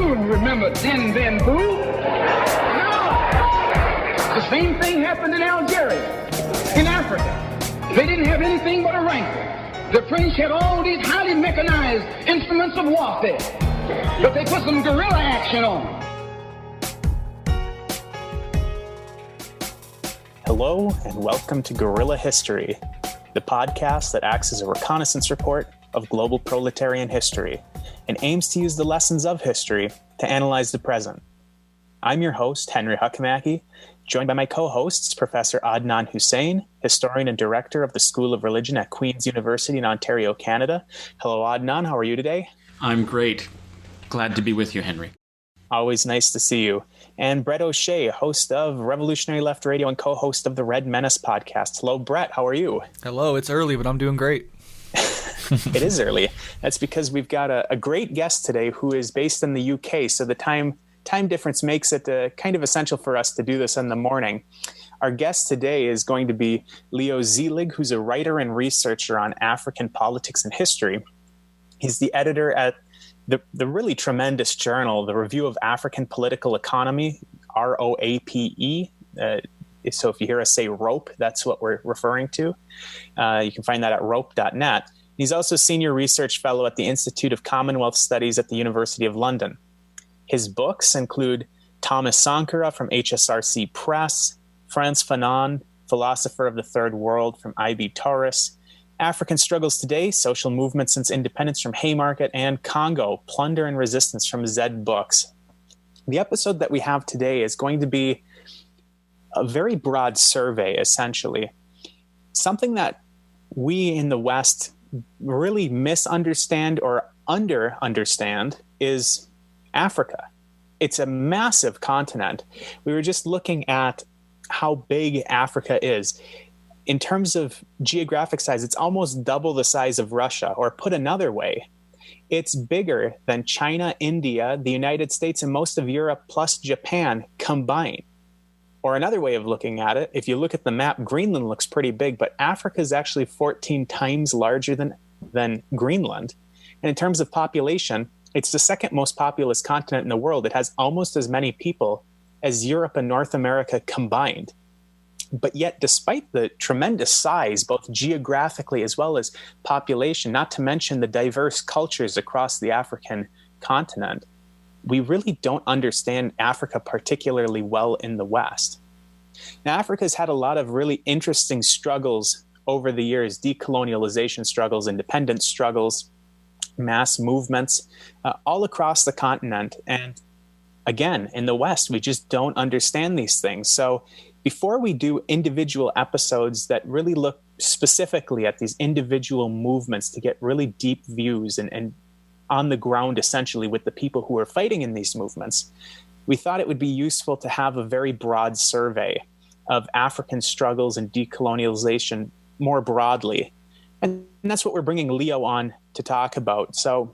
You remember Din Boo? No. The same thing happened in Algeria, in Africa. They didn't have anything but a rifle. The French had all these highly mechanized instruments of warfare, but they put some guerrilla action on. Hello and welcome to Guerrilla History, the podcast that acts as a reconnaissance report of global proletarian history and aims to use the lessons of history to analyze the present. I'm your host, Henry Hakamaki, joined by my co-hosts, Professor Adnan Husain, historian and director of the School of Religion at Queen's University in Ontario, Canada. Hello, Adnan. How are you today? I'm great. Glad to be with you, Henry. Always nice to see you. And Breht O'Shea, host of Revolutionary Left Radio and co-host of the Red Menace podcast. Hello, Breht. How are you? Hello. It's early, but I'm doing great. It is early. That's because we've got a great guest today who is based in the UK. So the time difference makes it kind of essential for us to do this in the morning. Our guest today is going to be Leo Zeilig, who's a writer and researcher on African politics and history. He's the editor at the really tremendous journal, the Review of African Political Economy, ROAPE. So if you hear us say ROPE, that's what we're referring to. You can find that at rope.net. He's also senior research fellow at the Institute of Commonwealth Studies at the University of London. His books include Thomas Sankara from HSRC Press, Frantz Fanon, Philosopher of the Third World from IB Tauris, African Struggles Today, Social Movements Since Independence from Haymarket, and Congo, Plunder and Resistance from Zed Books. The episode that we have today is going to be a very broad survey, essentially. Something that we in the West really misunderstand or under-understand is Africa. It's a massive continent. We were just looking at how big Africa is. In terms of geographic size, it's almost double the size of Russia, or put another way, it's bigger than China, India, the United States, and most of Europe, plus Japan combined. Or another way of looking at it, if you look at the map, Greenland looks pretty big, but Africa is actually 14 times larger than Greenland. And in terms of population, it's the second most populous continent in the world. It has almost as many people as Europe and North America combined. But yet, despite the tremendous size, both geographically as well as population, not to mention the diverse cultures across the African continent, we really don't understand Africa particularly well in the West. Now, Africa's had a lot of really interesting struggles over the years, decolonization struggles, independence struggles, mass movements, all across the continent. And again, in the West, we just don't understand these things. So before we do individual episodes that really look specifically at these individual movements to get really deep views and on the ground, essentially, with the people who are fighting in these movements, we thought it would be useful to have a very broad survey of African struggles and decolonialization more broadly. And that's what we're bringing Leo on to talk about. So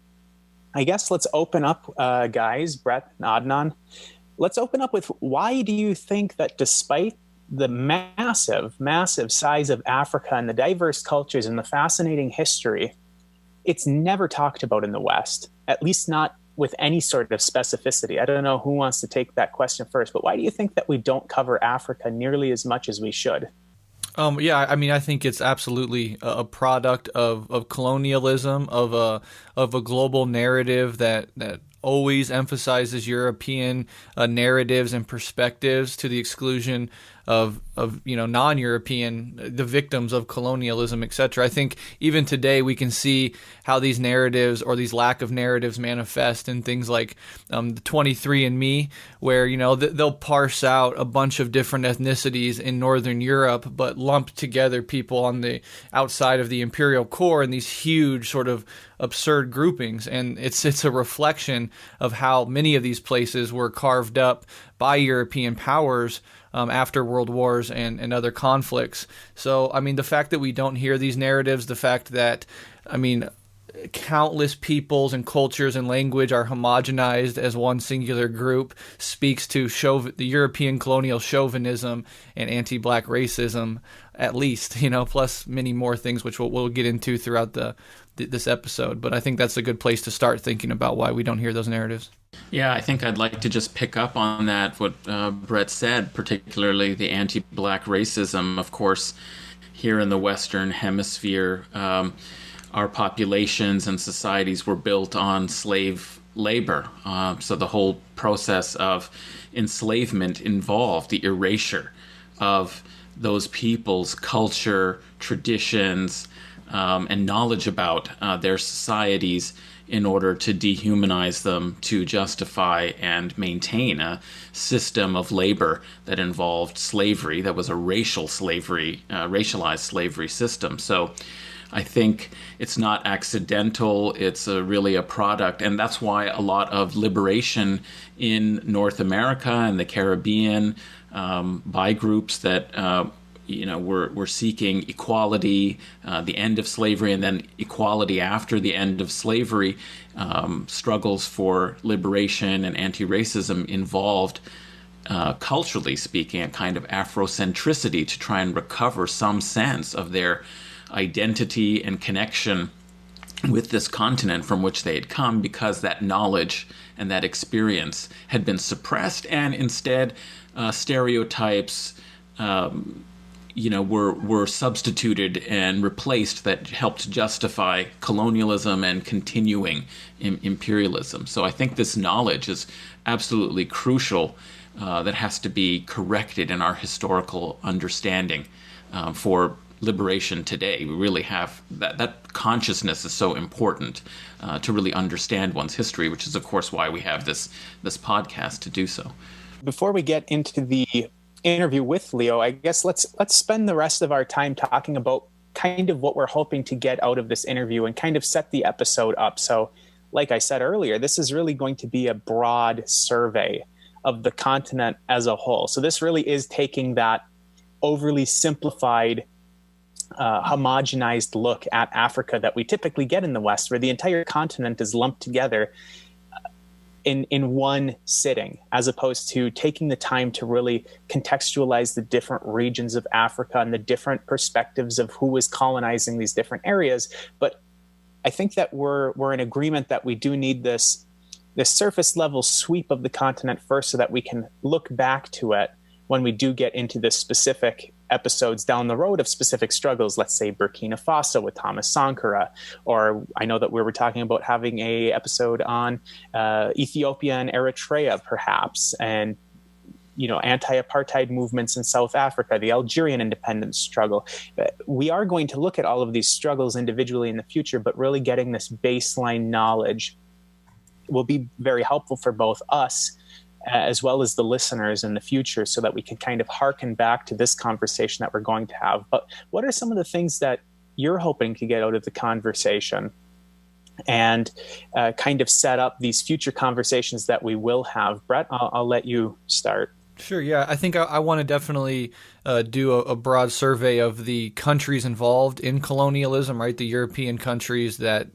I guess let's open up, guys, Breht and Adnan. Let's open up with, why do you think that despite the massive, massive size of Africa and the diverse cultures and the fascinating history, it's never talked about in the West, at least not with any sort of specificity? I don't know who wants to take that question first, but why do you think that we don't cover Africa nearly as much as we should? Yeah, I mean, I think it's absolutely a product of colonialism, of a global narrative that always emphasizes European narratives and perspectives to the exclusion of non-European, the victims of colonialism, etc. I think even today we can see how these narratives or these lack of narratives manifest in things like the 23andMe, where they'll parse out a bunch of different ethnicities in Northern Europe, but lump together people on the outside of the imperial core in these huge sort of absurd groupings. And it's a reflection of how many of these places were carved up by European powers after World Wars and other conflicts. So, I mean, the fact that we don't hear these narratives, the fact that, countless peoples and cultures and language are homogenized as one singular group speaks to the European colonial chauvinism and anti-Black racism, at least, plus many more things which we'll get into throughout this episode. But I think that's a good place to start thinking about why we don't hear those narratives. Yeah, I think I'd like to just pick up on that, what Breht said, particularly the anti-Black racism. Of course, here in the Western Hemisphere, our populations and societies were built on slave labor. So the whole process of enslavement involved the erasure of those people's culture, traditions, and knowledge about their societies in order to dehumanize them, to justify and maintain a system of labor that involved slavery, that was a racial slavery, racialized slavery system. So I think it's not accidental, it's really a product, and that's why a lot of liberation in North America and the Caribbean by groups that we're seeking equality, the end of slavery, and then equality after the end of slavery. Struggles for liberation and anti-racism involved, culturally speaking, a kind of Afrocentricity to try and recover some sense of their identity and connection with this continent from which they had come, because that knowledge and that experience had been suppressed, and instead stereotypes were substituted and replaced that helped justify colonialism and continuing imperialism. So I think this knowledge is absolutely crucial, that has to be corrected in our historical understanding for liberation today. We really have that consciousness is so important to really understand one's history, which is, of course, why we have this podcast to do so. Before we get into the interview with Leo, I guess let's spend the rest of our time talking about kind of what we're hoping to get out of this interview and kind of set the episode up. So, like I said earlier, this is really going to be a broad survey of the continent as a whole. So this really is taking that overly simplified, homogenized look at Africa that we typically get in the West, where the entire continent is lumped together in one sitting, as opposed to taking the time to really contextualize the different regions of Africa and the different perspectives of who was colonizing these different areas. But I think that we're in agreement that we do need this surface level sweep of the continent first, so that we can look back to it when we do get into the specific episodes down the road of specific struggles, let's say Burkina Faso with Thomas Sankara, or I know that we were talking about having a episode on Ethiopia and Eritrea, perhaps, and anti-apartheid movements in South Africa, the Algerian independence struggle. We are going to look at all of these struggles individually in the future, but really getting this baseline knowledge will be very helpful for both us as well as the listeners in the future, so that we can kind of harken back to this conversation that we're going to have. But what are some of the things that you're hoping to get out of the conversation and kind of set up these future conversations that we will have? Breht, I'll let you start. Sure, yeah. I think I want to definitely do a broad survey of the countries involved in colonialism, right? The European countries that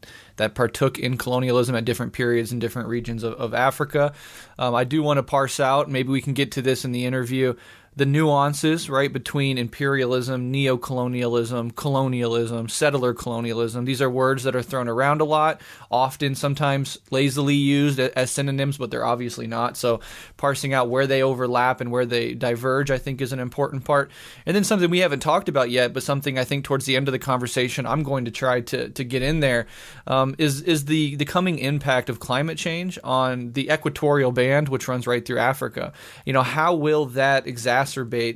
partook in colonialism at different periods in different regions of Africa. I do want to parse out, maybe we can get to this in the interview, the nuances, right, between imperialism, neocolonialism, colonialism, settler colonialism. These are words that are thrown around a lot, often sometimes lazily used as synonyms, but they're obviously not. So parsing out where they overlap and where they diverge, I think, is an important part. And then something we haven't talked about yet, but something I think towards the end of the conversation I'm going to try to get in there, is the coming impact of climate change on the equatorial band, which runs right through Africa. How will that exacerbate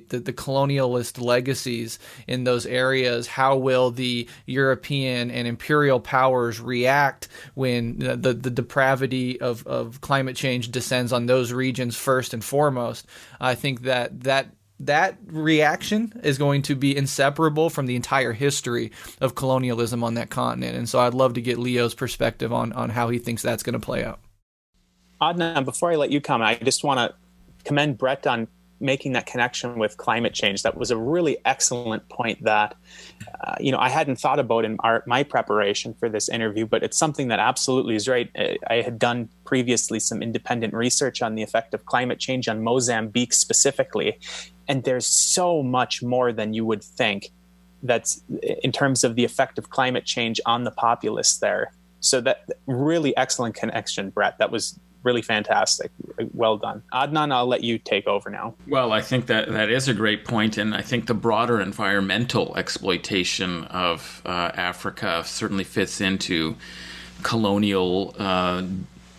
the colonialist legacies in those areas? How will the European and imperial powers react when the depravity of climate change descends on those regions first and foremost? I think that reaction is going to be inseparable from the entire history of colonialism on that continent. And so I'd love to get Leo's perspective on how he thinks that's going to play out. Adnan, before I let you comment, I just want to commend Breht on making that connection with climate change, that was a really excellent point that, I hadn't thought about in my preparation for this interview, but it's something that absolutely is right. I had done previously some independent research on the effect of climate change on Mozambique specifically, and there's so much more than you would think that's in terms of the effect of climate change on the populace there. So that really excellent connection, Breht. That was really fantastic. Well done. Adnan, I'll let you take over now. Well, I think that is a great point, and I think the broader environmental exploitation of Africa certainly fits into colonial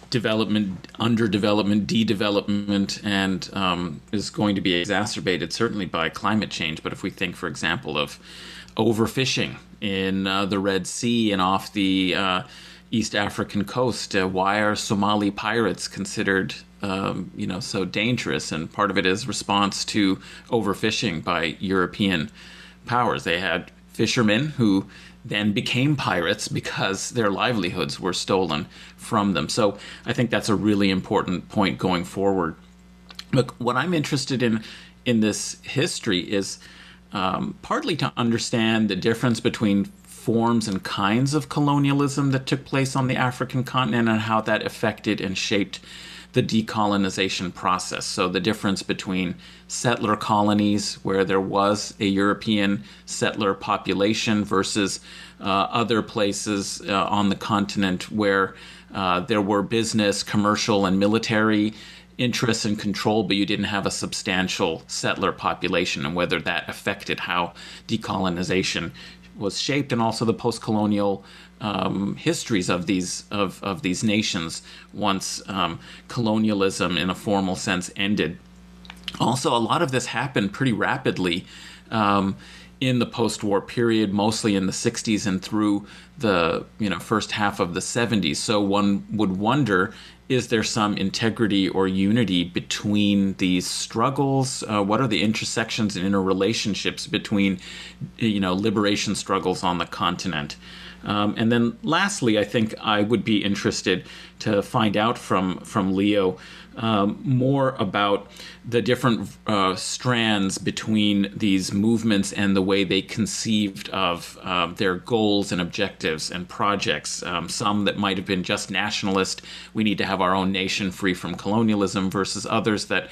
development, underdevelopment, de-development, and is going to be exacerbated certainly by climate change. But if we think, for example, of overfishing in the Red Sea and off the East African coast, why are Somali pirates considered so dangerous? And part of it is response to overfishing by European powers. They had fishermen who then became pirates because their livelihoods were stolen from them. So I think that's a really important point going forward. Look, what I'm interested in this history is partly to understand the difference between forms and kinds of colonialism that took place on the African continent and how that affected and shaped the decolonization process. So the difference between settler colonies, where there was a European settler population, versus other places on the continent where there were business, commercial, and military interests and control, but you didn't have a substantial settler population, and whether that affected how decolonization was shaped, and also the post-colonial histories of these nations once colonialism in a formal sense ended. Also, a lot of this happened pretty rapidly in the post-war period, mostly in the 60s and through the first half of the 70s. So one would wonder, is there some integrity or unity between these struggles? What are the intersections and interrelationships between liberation struggles on the continent? And then lastly, I think I would be interested to find out from Leo more about the different strands between these movements and the way they conceived of their goals and objectives and projects. Some that might have been just nationalist, we need to have our own nation free from colonialism, versus others that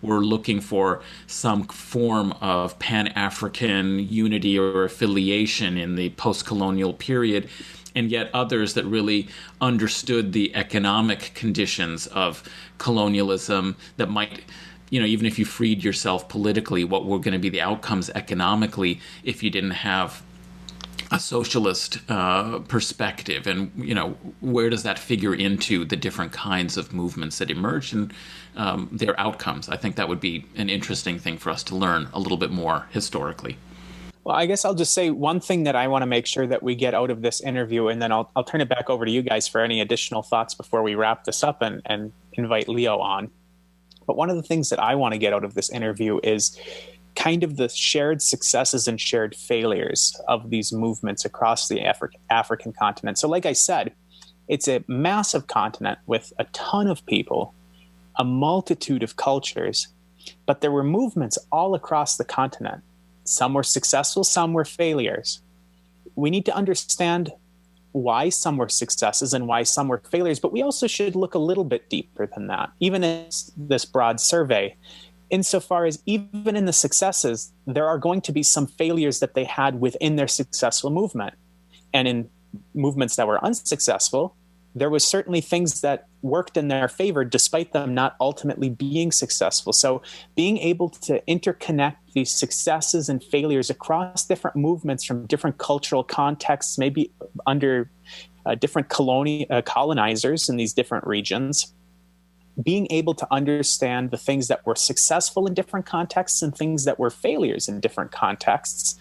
were looking for some form of Pan-African unity or affiliation in the post-colonial period, and yet others that really understood the economic conditions of colonialism that might, even if you freed yourself politically, what were going to be the outcomes economically if you didn't have a socialist perspective, and where does that figure into the different kinds of movements that emerge and their outcomes? I think that would be an interesting thing for us to learn a little bit more historically. Well, I guess I'll just say one thing that I want to make sure that we get out of this interview, and then I'll turn it back over to you guys for any additional thoughts before we wrap this up and invite Leo on. But one of the things that I want to get out of this interview is kind of the shared successes and shared failures of these movements across the African continent. So like I said, it's a massive continent with a ton of people, a multitude of cultures, but there were movements all across the continent. Some were successful, some were failures. We need to understand why some were successes and why some were failures, but we also should look a little bit deeper than that, even in this broad survey. Insofar as even in the successes, there are going to be some failures that they had within their successful movement. And in movements that were unsuccessful, there was certainly things that worked in their favor despite them not ultimately being successful. So being able to interconnect these successes and failures across different movements from different cultural contexts, maybe under different colonizers in these different regions, being able to understand the things that were successful in different contexts and things that were failures in different contexts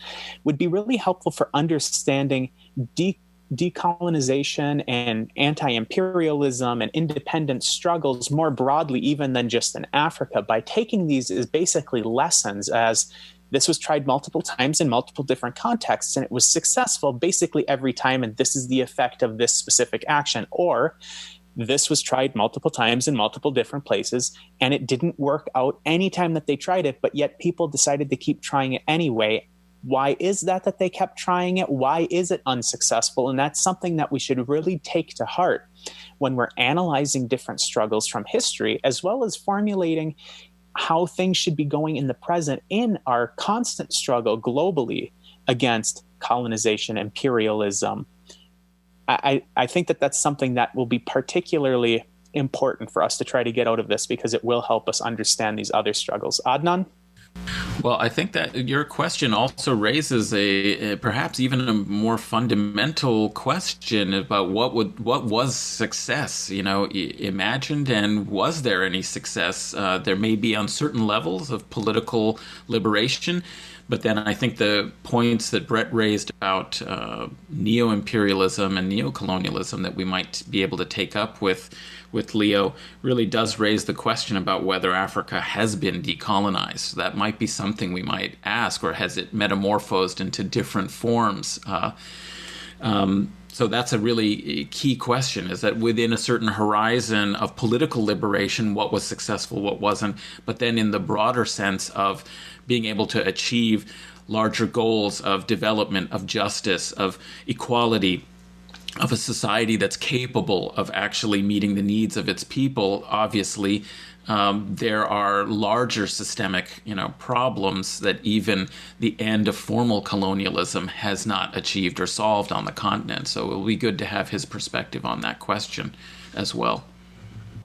would be really helpful for understanding decolonization and anti-imperialism and independent struggles more broadly, even than just in Africa, by taking these as basically lessons, as this was tried multiple times in multiple different contexts and it was successful basically every time, and this is the effect of this specific action. Or This was tried multiple times in multiple different places, and it didn't work out any time that they tried it, but yet people decided to keep trying it anyway. Why is that they kept trying it? Why is it unsuccessful? And that's something that we should really take to heart when we're analyzing different struggles from history, as well as formulating how things should be going in the present in our constant struggle globally against colonization, imperialism. I think that that's something that will be particularly important for us to try to get out of this, because it will help us understand these other struggles. Adnan? Well, I think that your question also raises a perhaps even a more fundamental question about what was success, imagined, and was there any success? There may be on certain levels of political liberation, but then I think the points that Breht raised about neo-imperialism and neocolonialism that we might be able to take up with Leo really does raise the question about whether Africa has been decolonized. That might be something we might ask, or has it metamorphosed into different forms? So that's a really key question, is that within a certain horizon of political liberation, what was successful, what wasn't, but then in the broader sense of being able to achieve larger goals of development, of justice, of equality, of a society that's capable of actually meeting the needs of its people. Obviously, there are larger systemic, problems that even the end of formal colonialism has not achieved or solved on the continent. So it will be good to have his perspective on that question as well.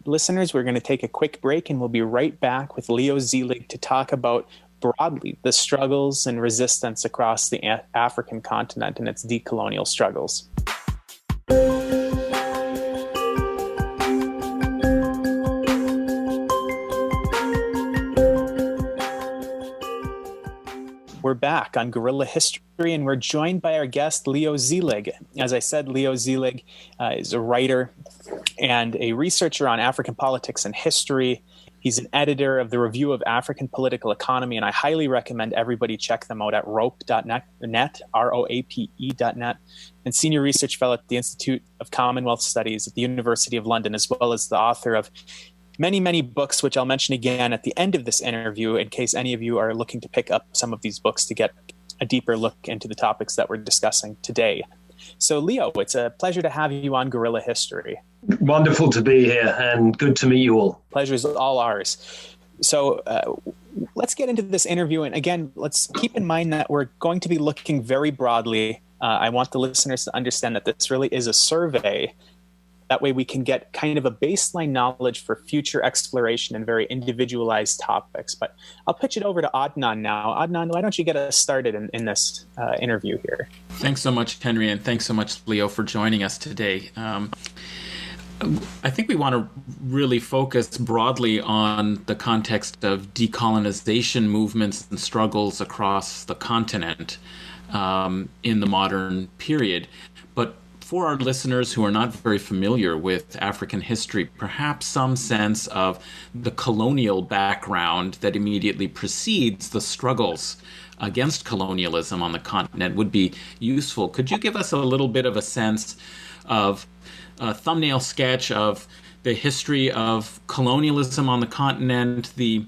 Listeners, we're going to take a quick break, and we'll be right back with Leo Zeilig to talk about broadly the struggles and resistance across the African continent and its decolonial struggles. We're back on Guerrilla History, and we're joined by our guest, Leo Zeilig. As I said, Leo Zeilig is a writer and a researcher on African politics and history. He's an editor of the Review of African Political Economy, and I highly recommend everybody check them out at rope.net, ROAPE.net, and senior research fellow at the Institute of Commonwealth Studies at the University of London, as well as the author of many, many books, which I'll mention again at the end of this interview in case any of you are looking to pick up some of these books to get a deeper look into the topics that we're discussing today. So, Leo, it's a pleasure to have you on Guerrilla History. Wonderful to be here, and good to meet you all. Pleasure's all ours. So let's get into this interview. And again, let's keep in mind that we're going to be looking very broadly. I want the listeners to understand that this really is a survey. That way we can get kind of a baseline knowledge for future exploration and very individualized topics. But I'll pitch it over to Adnan now. Adnan, why don't you get us started in this interview here? Thanks so much, Henry, and thanks so much, Leo, for joining us today. I think we want to really focus broadly on the context of decolonization movements and struggles across the continent in the modern period. But for our listeners who are not very familiar with African history, perhaps some sense of the colonial background that immediately precedes the struggles against colonialism on the continent would be useful. Could you give us a little bit of a sense of a thumbnail sketch of the history of colonialism on the continent, the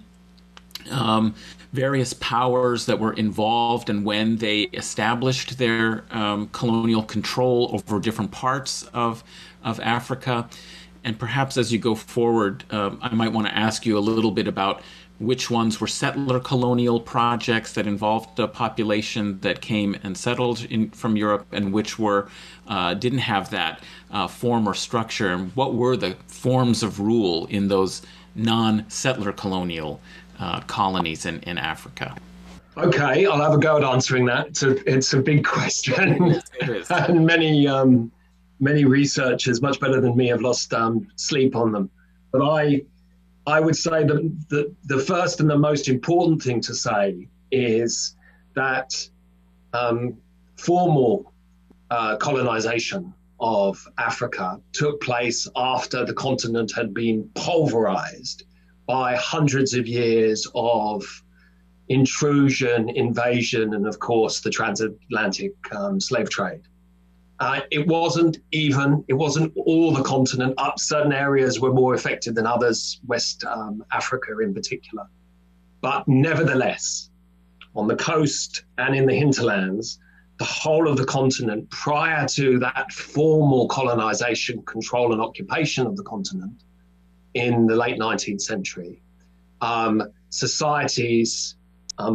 various powers that were involved and when they established their colonial control over different parts of Africa? And perhaps as you go forward, I might want to ask you a little bit about which ones were settler colonial projects that involved a population that came and settled from Europe, and which were didn't have that form or structure, and what were the forms of rule in those non-settler colonial colonies in Africa? Okay, I'll have a go at answering that. It's a big question. It is. And many researchers, much better than me, have lost sleep on them. But I would say that the first and the most important thing to say is that formal colonization of Africa took place after the continent had been pulverized by hundreds of years of intrusion, invasion, and of course the transatlantic slave trade. It wasn't all the continent. Certain areas were more affected than others, West Africa in particular. But nevertheless, on the coast and in the hinterlands, the whole of the continent, prior to that formal colonization, control and occupation of the continent in the late 19th century, societies,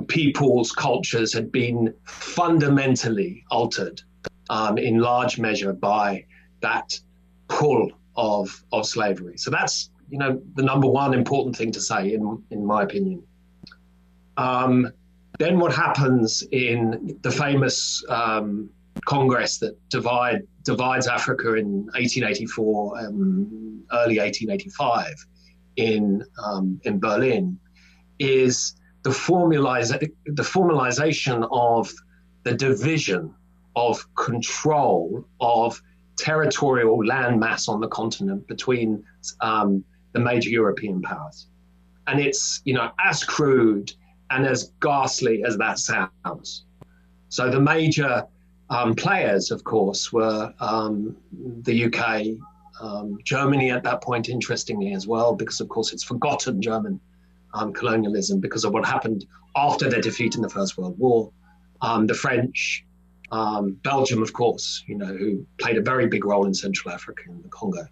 peoples, cultures had been fundamentally altered in large measure by that pull of slavery. So that's, the number one important thing to say in my opinion. Then what happens in the famous Congress that divides Africa in 1884, early 1885 in Berlin, is the formalization of the division of control of territorial landmass on the continent between the major European powers. And it's, as crude and as ghastly as that sounds. So the major players, of course, were the UK, Germany at that point, interestingly as well, because of course it's forgotten German colonialism because of what happened after their defeat in the First World War. The French, Belgium, of course, who played a very big role in Central Africa and the Congo.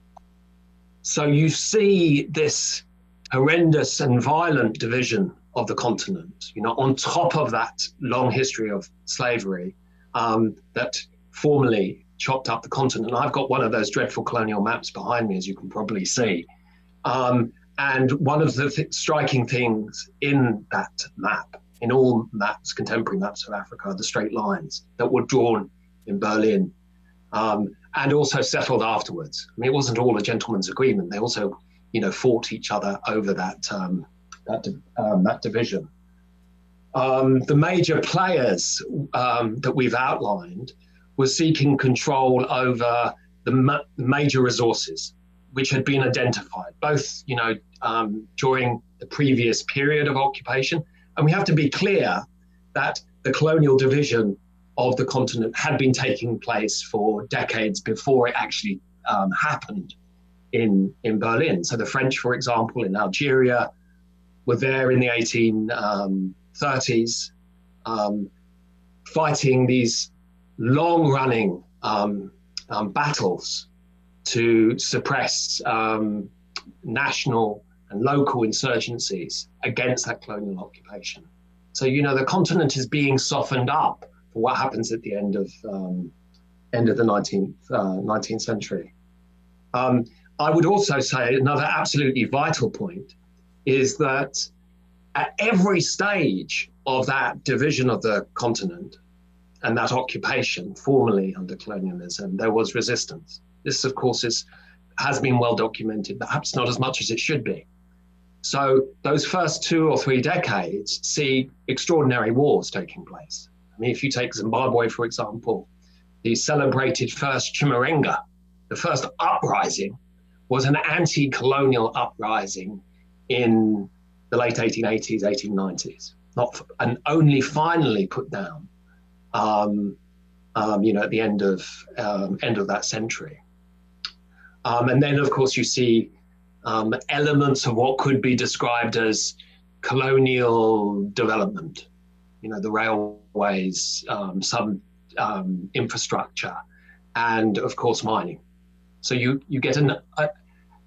So you see this horrendous and violent division of the continent, on top of that long history of slavery that formally chopped up the continent. And I've got one of those dreadful colonial maps behind me, as you can probably see. And one of the striking things in that map, in all maps, contemporary maps of Africa, are the straight lines that were drawn in Berlin and also settled afterwards. I mean, it wasn't all a gentleman's agreement. They also, fought each other over that division. The major players that we've outlined were seeking control over the major resources, which had been identified, both during the previous period of occupation. And we have to be clear that the colonial division of the continent had been taking place for decades before it actually happened in Berlin. So the French, for example, in Algeria, were there in the 1830s, fighting these long-running battles to suppress national and local insurgencies against that colonial occupation. So, the continent is being softened up for what happens at the end of the 19th century. I would also say another absolutely vital point is that at every stage of that division of the continent and that occupation formally under colonialism, there was resistance. This, of course, has been well documented, perhaps not as much as it should be. So those first 2 or 3 decades see extraordinary wars taking place. I mean, if you take Zimbabwe, for example, the celebrated first Chimurenga, the first uprising, was an anti-colonial uprising in the late 1880s, 1890s, and only finally put down, at the end of that century. And then, of course, you see elements of what could be described as colonial development, the railways, some infrastructure, and, of course, mining. So you get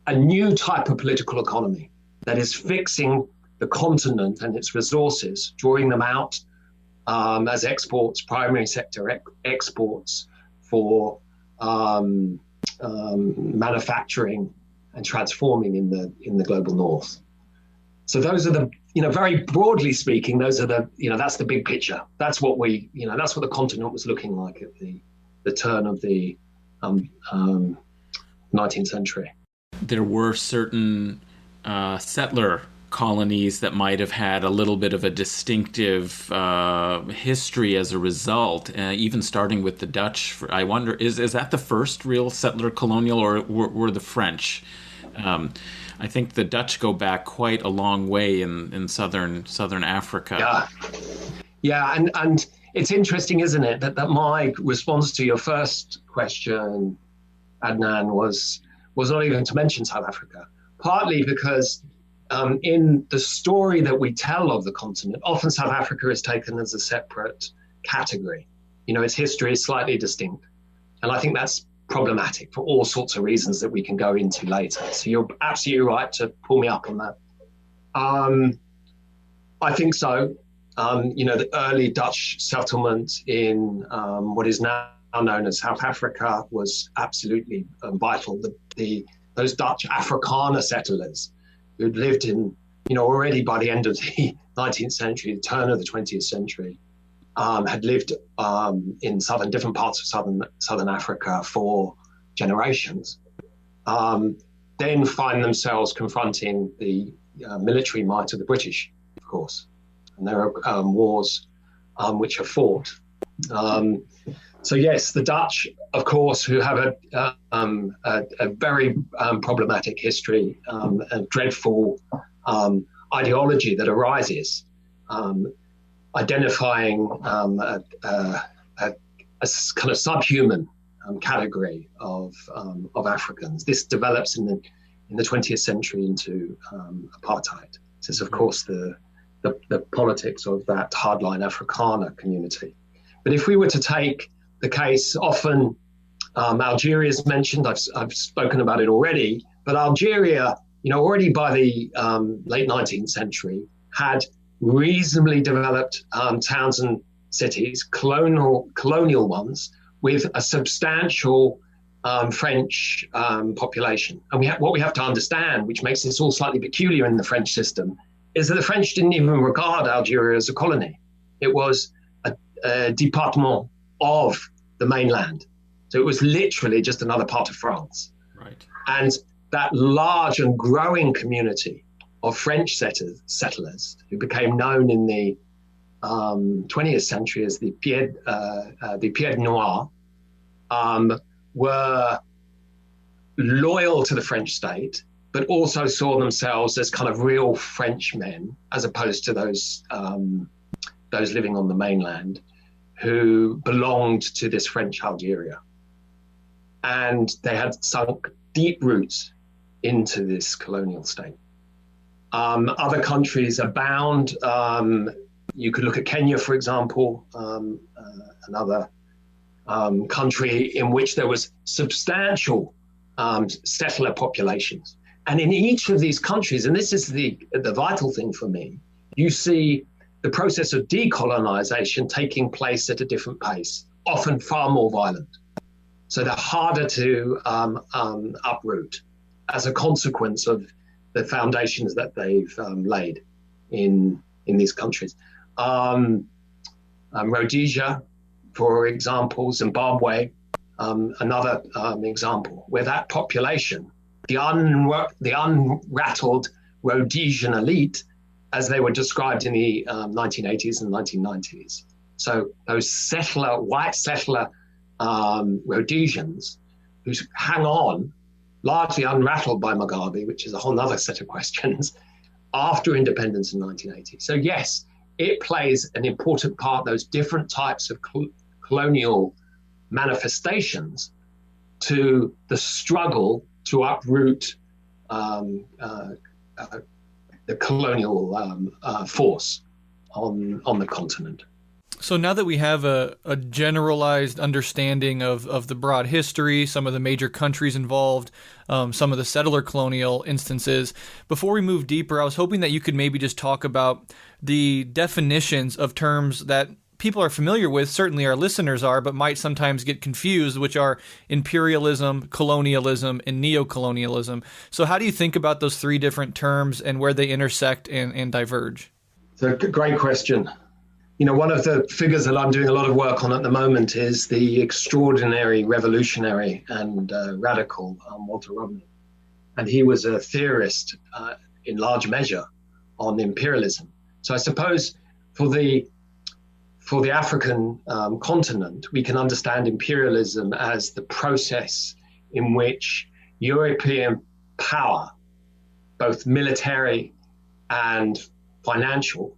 a new type of political economy that is fixing the continent and its resources, drawing them out as exports, primary sector exports for manufacturing and transforming in the global north. So those are the, very broadly speaking, those are the, that's the big picture. That's what that's what the continent was looking like at the turn of the 19th century. There were certain settler colonies that might have had a little bit of a distinctive history as a result, even starting with the Dutch. I wonder, is that the first real settler colonial, or were the French? I think the Dutch go back quite a long way in southern Africa. Yeah, and it's interesting, isn't it, that my response to your first question, Adnan, was not even to mention South Africa, partly because in the story that we tell of the continent, often South Africa is taken as a separate category. Its history is slightly distinct. And I think that's problematic for all sorts of reasons that we can go into later. So you're absolutely right to pull me up on that. I think so. The early Dutch settlement in what is now known as South Africa was absolutely vital. Those Dutch Afrikaner settlers who'd lived in, already by the end of the 19th century, the turn of the 20th century, had lived in different parts of southern Africa for generations, then find themselves confronting the military might of the British, of course. And there are wars which are fought. So yes, the Dutch, of course, who have a very problematic history, a dreadful ideology that arises, identifying a kind of subhuman category of Africans. This develops in the 20th century into apartheid. This is, of course, the politics of that hardline Afrikaner community. But if we were to take the case, often Algeria is mentioned. I've spoken about it already. But Algeria, already by the late 19th century, had reasonably developed towns and cities, colonial ones, with a substantial French population. And what we have to understand, which makes this all slightly peculiar in the French system, is that the French didn't even regard Algeria as a colony. It was a département of the mainland. So it was literally just another part of France. Right. And that large and growing community of French settlers who became known in the 20th century as the Pieds Noirs, were loyal to the French state, but also saw themselves as kind of real Frenchmen, as opposed to those living on the mainland who belonged to this French Algeria. And they had sunk deep roots into this colonial state. Other countries abound. You could look at Kenya, for example, another country in which there was substantial settler populations. And in each of these countries, and this is the vital thing for me, you see the process of decolonization taking place at a different pace, often far more violent. So they're harder to uproot as a consequence of the foundations that they've laid in these countries. Rhodesia, for example, Zimbabwe, another example, where that population, the unrattled Rhodesian elite, as they were described in the 1980s and 1990s. So those white settler Rhodesians who hang on, largely unrattled by Mugabe, which is a whole other set of questions, after independence in 1980. So yes, it plays an important part, those different types of colonial manifestations, to the struggle to uproot the colonial force on the continent. So now that we have a generalized understanding of the broad history, some of the major countries involved, some of the settler colonial instances, before we move deeper, I was hoping that you could maybe just talk about the definitions of terms that people are familiar with, certainly our listeners are, but might sometimes get confused, which are imperialism, colonialism, and neocolonialism. So how do you think about those three different terms and where they intersect and diverge? It's a great question. One of the figures that I'm doing a lot of work on at the moment is the extraordinary revolutionary and radical Walter Rodney. And he was a theorist in large measure on imperialism. So I suppose for the African continent, we can understand imperialism as the process in which European power, both military and financial,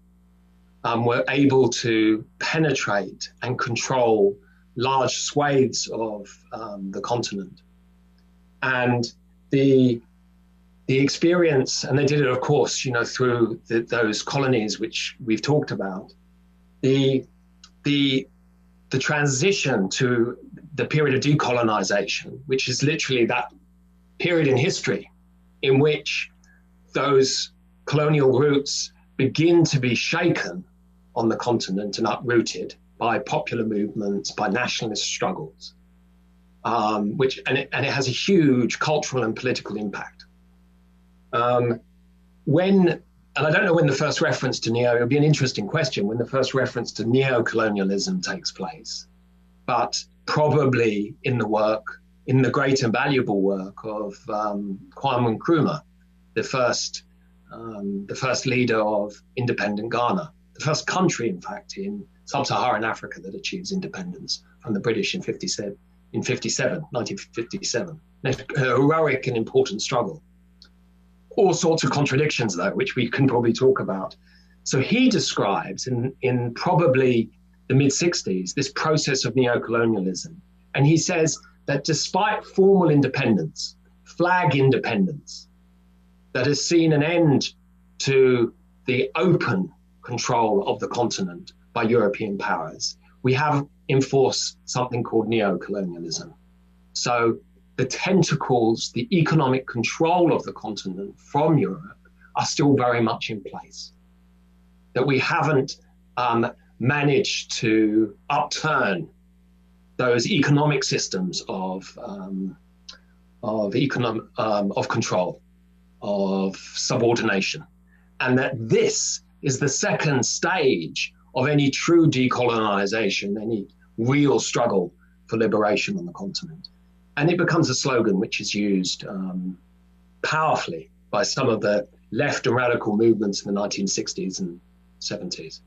were able to penetrate and control large swathes of the continent. And the experience, and they did it, of course, through those colonies which we've talked about, the transition to the period of decolonization, which is literally that period in history in which those colonial roots begin to be shaken on the continent and uprooted by popular movements, by nationalist struggles, and it has a huge cultural and political impact. And I don't know when the first reference to it'll be an interesting question, when the first reference to neocolonialism takes place, but probably in the great and valuable work of Kwame Nkrumah, the first leader of independent Ghana, the first country, in fact, in sub-Saharan Africa that achieves independence from the British in 1957. A heroic and important struggle. All sorts of contradictions, though, which we can probably talk about. So he describes in probably the mid-60s this process of neocolonialism. And he says that despite formal independence, flag independence, that has seen an end to the open control of the continent by European powers, we have in force something called neocolonialism. So the tentacles, the economic control of the continent from Europe are still very much in place. That we haven't managed to upturn those economic systems of control, of subordination, and that this is the second stage of any true decolonization, any real struggle for liberation on the continent. And it becomes a slogan which is used powerfully by some of the left and radical movements in the 1960s and 70s.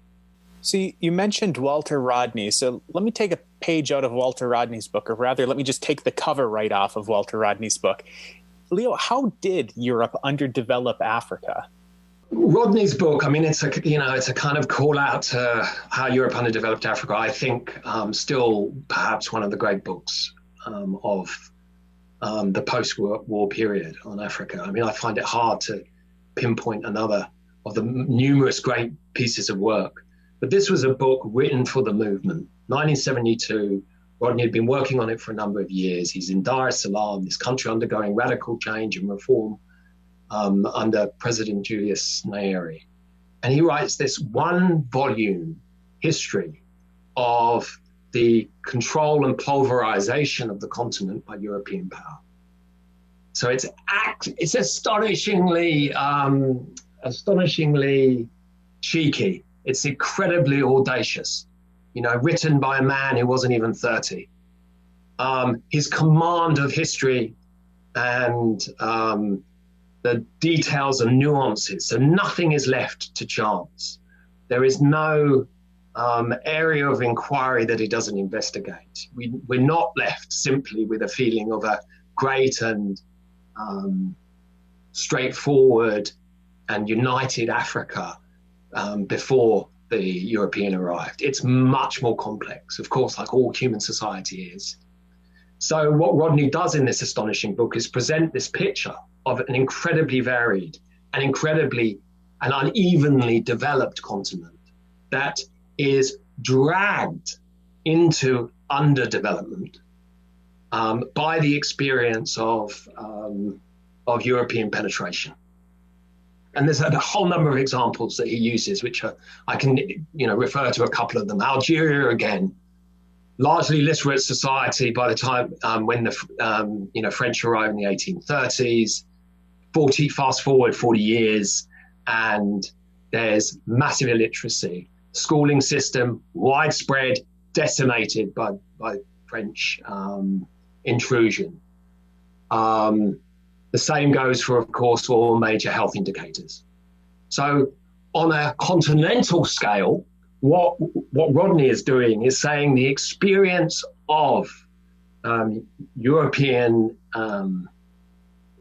So you mentioned Walter Rodney. So let me take a page out of Walter Rodney's book, or rather, let me just take the cover right off of Walter Rodney's book. Leo, how did Europe underdevelop Africa? Rodney's book, I mean, it's a kind of call out to how Europe underdeveloped Africa. I think still perhaps one of the great books of the post-war period on Africa. I mean, I find it hard to pinpoint another of the numerous great pieces of work. But this was a book written for the movement. 1972, Rodney had been working on it for a number of years. He's in Dar es Salaam, this country undergoing radical change and reform under President Julius Nyerere. And he writes this one-volume history of the control and pulverization of the continent by European power. So it's astonishingly cheeky. It's incredibly audacious, written by a man who wasn't even 30. His command of history and the details and nuances. So nothing is left to chance. There is no area of inquiry that he doesn't investigate. We're not left simply with a feeling of a great and straightforward and united Africa before the European arrived. It's much more complex, of course, like all human society is. So what Rodney does in this astonishing book is present this picture of an incredibly varied and incredibly and unevenly developed continent that is dragged into underdevelopment by the experience of European penetration. And there's a whole number of examples that he uses, which I can refer to a couple of them. Algeria, again, largely literate society by the time when the French arrived in the 1830s. Fast forward 40 years, and there's massive illiteracy. Schooling system widespread, decimated by French intrusion. The same goes for, of course, all major health indicators. So on a continental scale, what Rodney is doing is saying the experience of European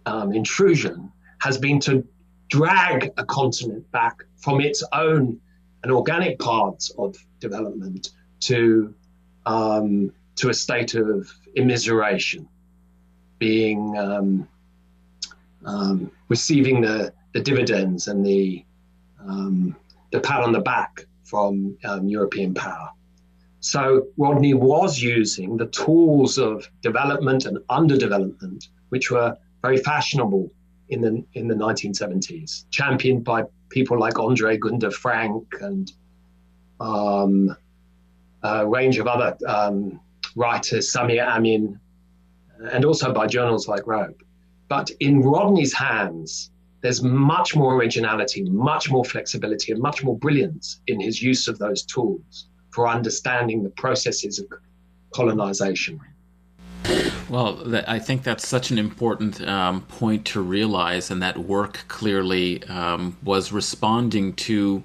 intrusion has been to drag a continent back from its own an organic path of development to a state of immiseration, being receiving the dividends and the pat on the back from European power. So Rodney was using the tools of development and underdevelopment, which were very fashionable in the 1970s, championed by people like Andre Gunder Frank and a range of other writers, Samir Amin, and also by journals like Robe. But in Rodney's hands, there's much more originality, much more flexibility, and much more brilliance in his use of those tools for understanding the processes of colonization. Well, I think that's such an important point to realize, and that work clearly was responding to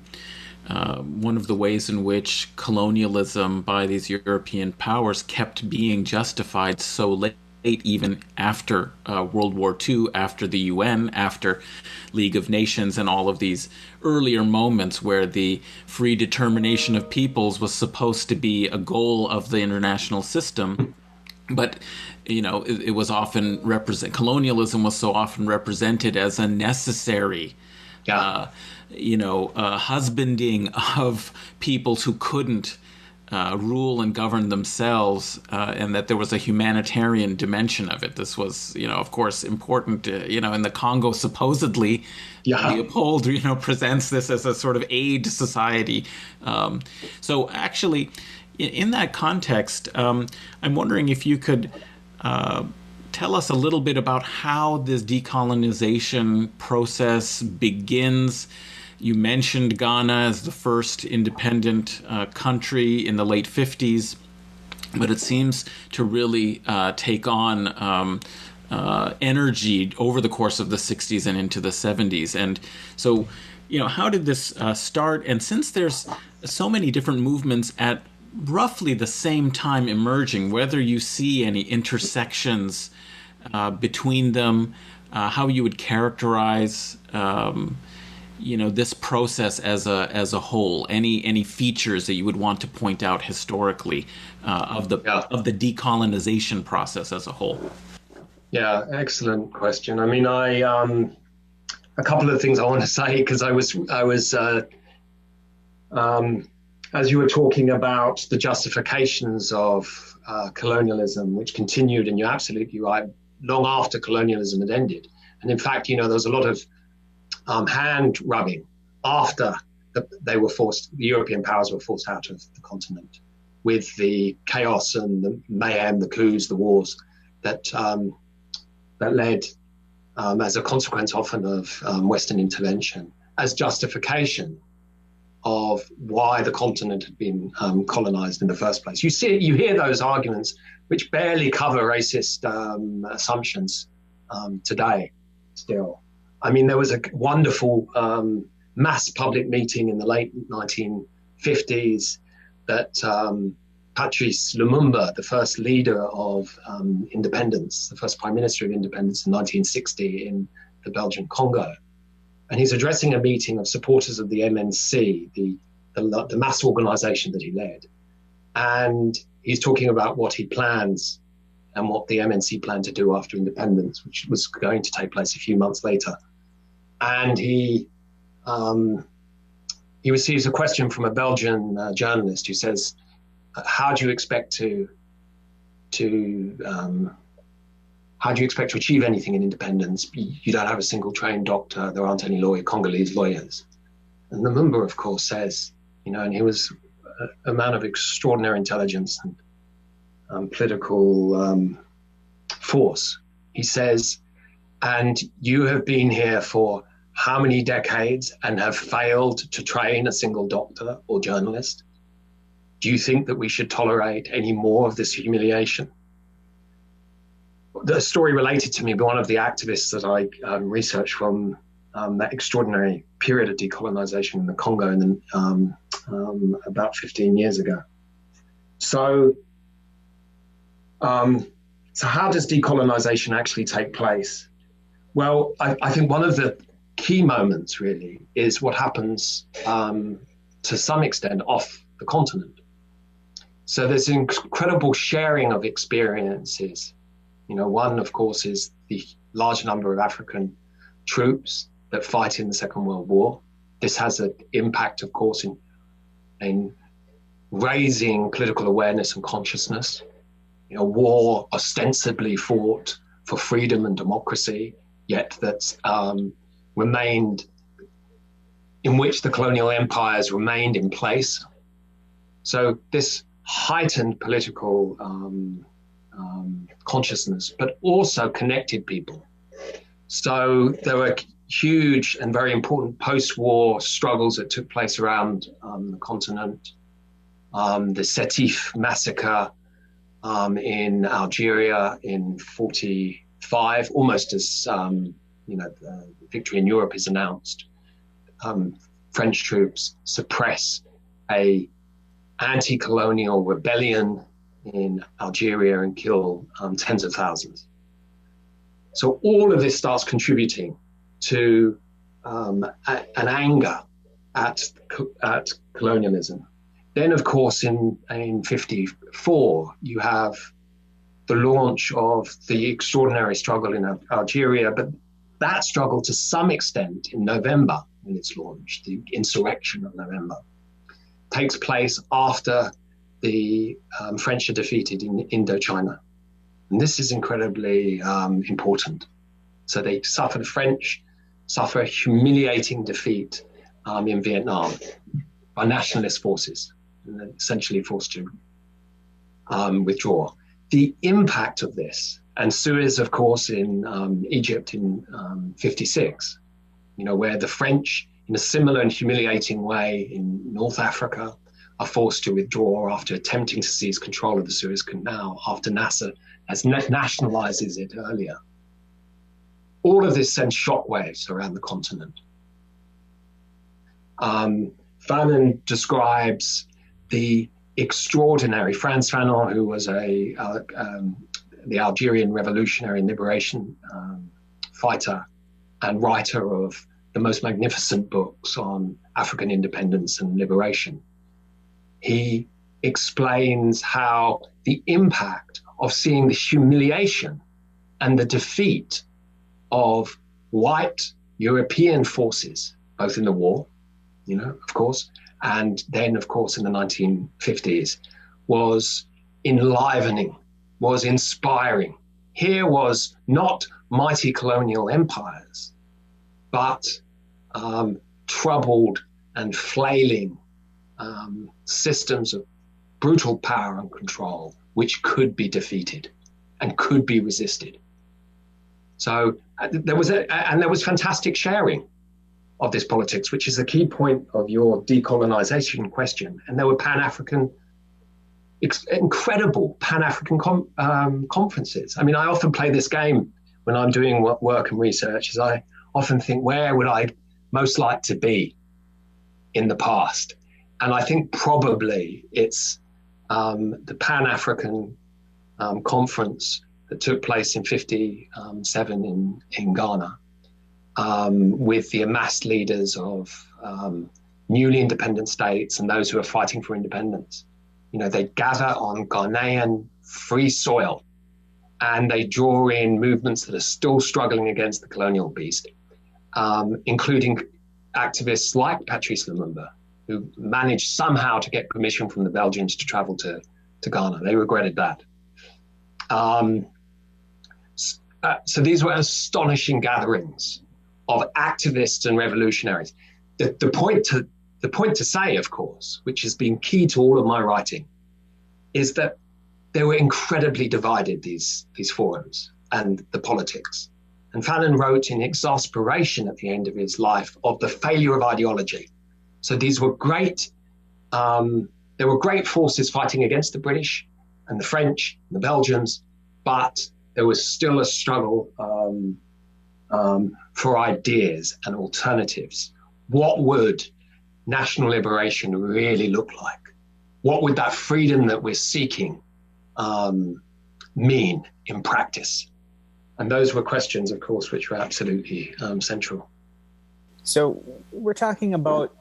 one of the ways in which colonialism by these European powers kept being justified so late, even after World War II, after the UN, after League of Nations, and all of these earlier moments where the free determination of peoples was supposed to be a goal of the international system. But, you know, it was often colonialism was so often represented as a necessary, husbanding of peoples who couldn't rule and govern themselves, and that there was a humanitarian dimension of it. This was, of course, important, in the Congo, supposedly, Leopold, presents this as a sort of aid society. So actually, in that context, I'm wondering if you could tell us a little bit about how this decolonization process begins. You mentioned Ghana as the first independent country in the late 50s, but it seems to really take on energy over the course of the 60s and into the 70s. And so, how did this start? And since there's so many different movements at roughly the same time emerging, whether you see any intersections between them, how you would characterize this process as a whole, any features that you would want to point out historically of the decolonization process as a whole? Yeah, excellent question. I mean, a couple of things I want to say, because I was as you were talking about the justifications of colonialism, which continued, and you're absolutely right, long after colonialism had ended. And in fact, there was a lot of hand rubbing after the European powers were forced out of the continent, with the chaos and the mayhem, the coups, the wars that led, as a consequence often of Western intervention, as justification of why the continent had been colonized in the first place. You hear those arguments, which barely cover racist assumptions today still. I mean, there was a wonderful mass public meeting in the late 1950s that Patrice Lumumba, the first leader of independence, the first prime minister of independence in 1960 in the Belgian Congo. And he's addressing a meeting of supporters of the MNC, the mass organization that he led. And he's talking about what he plans and what the MNC planned to do after independence, which was going to take place a few months later. And he receives a question from a Belgian journalist who says, how do you expect to achieve anything in independence? You don't have a single trained doctor. There aren't any Congolese lawyers. And Lumumba, of course, says, and he was a man of extraordinary intelligence and political force. He says, and you have been here for how many decades and have failed to train a single doctor or journalist? Do you think that we should tolerate any more of this humiliation? The story related to me by one of the activists that I researched from that extraordinary period of decolonization in the Congo about 15 years ago. So how does decolonization actually take place? Well, I think one of the key moments really is what happens to some extent off the continent. So there's an incredible sharing of experiences. One, of course, is the large number of African troops that fight in the Second World War. This has an impact, of course, in raising political awareness and consciousness. War ostensibly fought for freedom and democracy, yet that's remained, in which the colonial empires remained in place. So this heightened political consciousness, but also connected people. So there were huge and very important post-war struggles that took place around the continent. The Sétif massacre in Algeria in 1945, almost as the victory in Europe is announced. French troops suppress a anti-colonial rebellion in Algeria and kill tens of thousands. So all of this starts contributing to an anger at colonialism. Then, of course, in 1954, you have the launch of the extraordinary struggle in Algeria, but that struggle to some extent in November, when it's launched, the insurrection of November, takes place after the French are defeated in Indochina. And this is incredibly important. So the French suffer a humiliating defeat in Vietnam by nationalist forces, and they're essentially forced to withdraw. The impact of this, and Suez, of course, in Egypt in 1956, where the French, in a similar and humiliating way in North Africa, are forced to withdraw after attempting to seize control of the Suez Canal after Nasser nationalizes it earlier. All of this sends shockwaves around the continent. Fanon describes the extraordinary Frantz Fanon, who was the Algerian revolutionary and liberation fighter and writer of the most magnificent books on African independence and liberation. He explains how the impact of seeing the humiliation and the defeat of white European forces, both in the war, of course, and then, of course, in the 1950s, was enlivening, was inspiring. Here was not mighty colonial empires, but troubled and flailing systems of brutal power and control, which could be defeated and could be resisted. So there was fantastic sharing of this politics, which is a key point of your decolonization question. And there were incredible Pan-African conferences. I mean, I often play this game when I'm doing work and research, as I often think, where would I most like to be in the past? And I think probably it's the Pan-African conference that took place in 1957 in Ghana, with the amassed leaders of newly independent states and those who are fighting for independence. They gather on Ghanaian free soil, and they draw in movements that are still struggling against the colonial beast, including activists like Patrice Lumumba, who managed somehow to get permission from the Belgians to travel to Ghana. They regretted that. So these were astonishing gatherings of activists and revolutionaries. The point to say, of course, which has been key to all of my writing, is that they were incredibly divided, these forums and the politics. And Fanon wrote in exasperation at the end of his life of the failure of ideology. So these were great, there were great forces fighting against the British and the French and the Belgians, but there was still a struggle for ideas and alternatives. What would national liberation really look like? What would that freedom that we're seeking mean in practice? And those were questions, of course, which were absolutely central. So we're talking about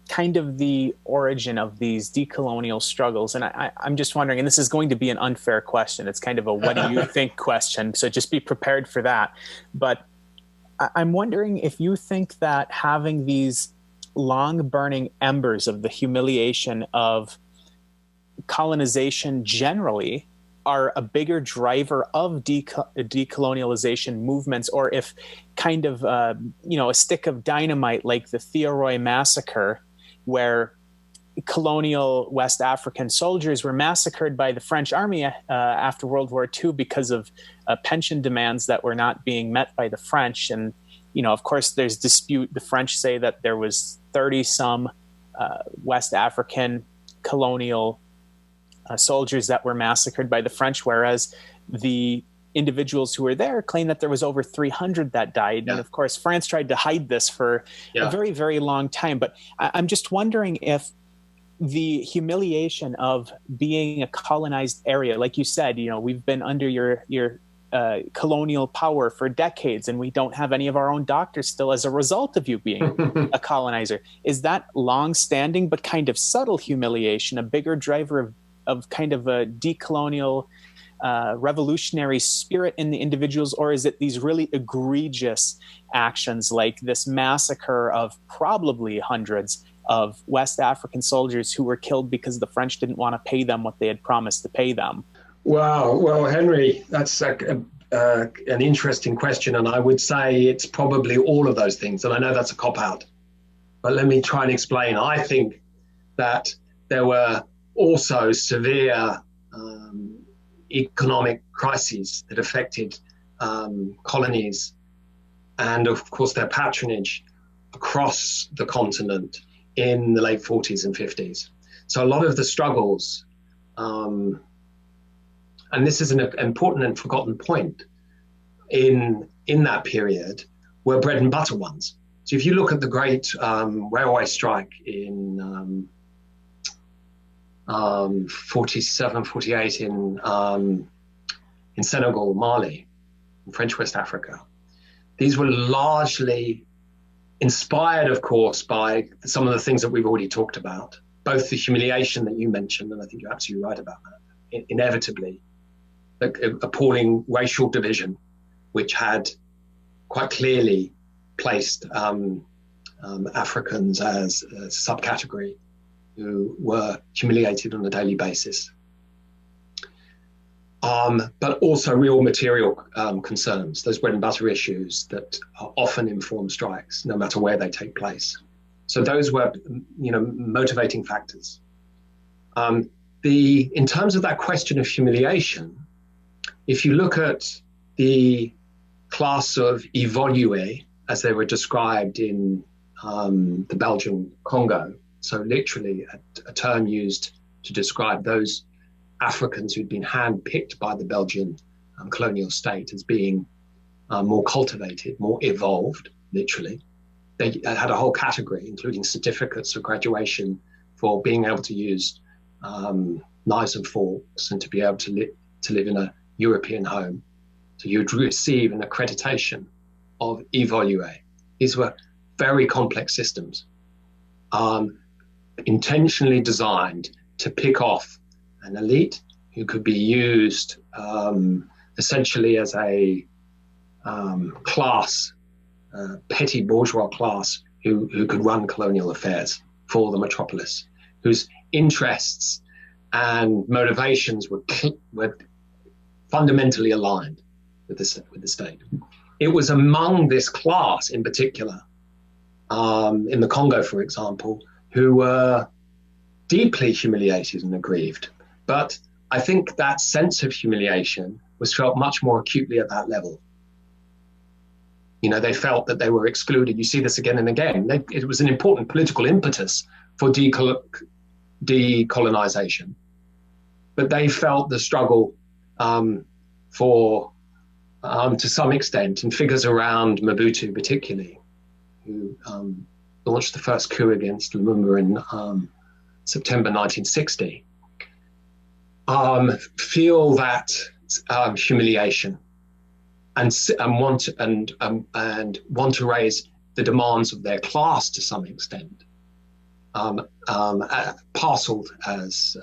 kind of the origin of these decolonial struggles. And I'm just wondering, and this is going to be an unfair question. It's kind of a what do you think question. So just be prepared for that. But I'm wondering if you think that having these long burning embers of the humiliation of colonization generally are a bigger driver of decolonialization movements, or if kind of, a stick of dynamite like the Theoroy massacre, where colonial West African soldiers were massacred by the French army after World War II because of pension demands that were not being met by the French. And, of course, there's dispute. The French say that there was 30-some West African colonial soldiers that were massacred by the French, whereas the individuals who were there claim that there was over 300 that died. Yeah. And of course, France tried to hide this for a very, very long time. But I'm just wondering if the humiliation of being a colonized area, like you said, we've been under your colonial power for decades, and we don't have any of our own doctors still as a result of you being a colonizer. Is that long-standing but kind of subtle humiliation a bigger driver of kind of a decolonial revolutionary spirit in the individuals, or is it these really egregious actions like this massacre of probably hundreds of West African soldiers who were killed because the French didn't want to pay them what they had promised to pay them? Wow. Well, Henry, that's an interesting question. And I would say it's probably all of those things. And I know that's a cop-out, but let me try and explain. I think that there were also severe economic crises that affected colonies and, of course, their patronage across the continent in the late 40s and 50s. So a lot of the struggles, and this is an important and forgotten point in that period, were bread and butter ones. So if you look at the great railway strike in 47, 48 in Senegal, Mali, in French West Africa. These were largely inspired, of course, by some of the things that we've already talked about, both the humiliation that you mentioned, and I think you're absolutely right about that, inevitably, appalling racial division, which had quite clearly placed Africans as a subcategory who were humiliated on a daily basis. But also real material concerns, those bread and butter issues that often inform strikes, no matter where they take place. So those were, motivating factors. In terms of that question of humiliation, if you look at the class of évolués, as they were described in the Belgian Congo, so literally a term used to describe those Africans who'd been handpicked by the Belgian colonial state as being more cultivated, more evolved, literally. They had a whole category, including certificates of graduation for being able to use knives and forks and to be able to live in a European home. So you'd receive an accreditation of évolué. These were very complex systems. Intentionally designed to pick off an elite who could be used essentially as a class, petty bourgeois class who could run colonial affairs for the metropolis, whose interests and motivations were fundamentally aligned with the state. It was among this class in particular, in the Congo, for example, who were deeply humiliated and aggrieved. But I think that sense of humiliation was felt much more acutely at that level. They felt that they were excluded. You see this again and again. It was an important political impetus for decolonization. But they felt the struggle to some extent, and figures around Mobutu particularly, who launched the first coup against Lumumba in September 1960, feel that humiliation and want to raise the demands of their class to some extent. parceled as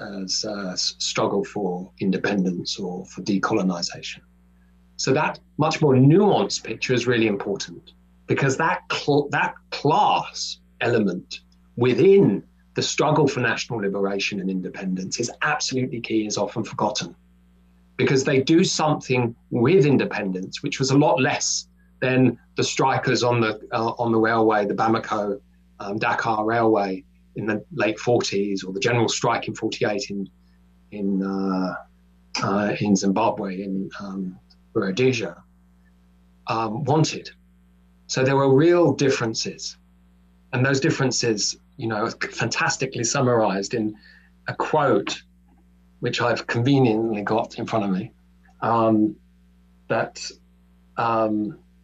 struggle for independence or for decolonization. So that much more nuanced picture is really important, because that class element within the struggle for national liberation and independence is absolutely key, is often forgotten, because they do something with independence which was a lot less than the strikers on the railway, the Bamako Dakar railway in the late 40s, or the general strike in 48 in Zimbabwe, in Rhodesia, wanted. So there were real differences, and those differences, are fantastically summarized in a quote which I've conveniently got in front of me, that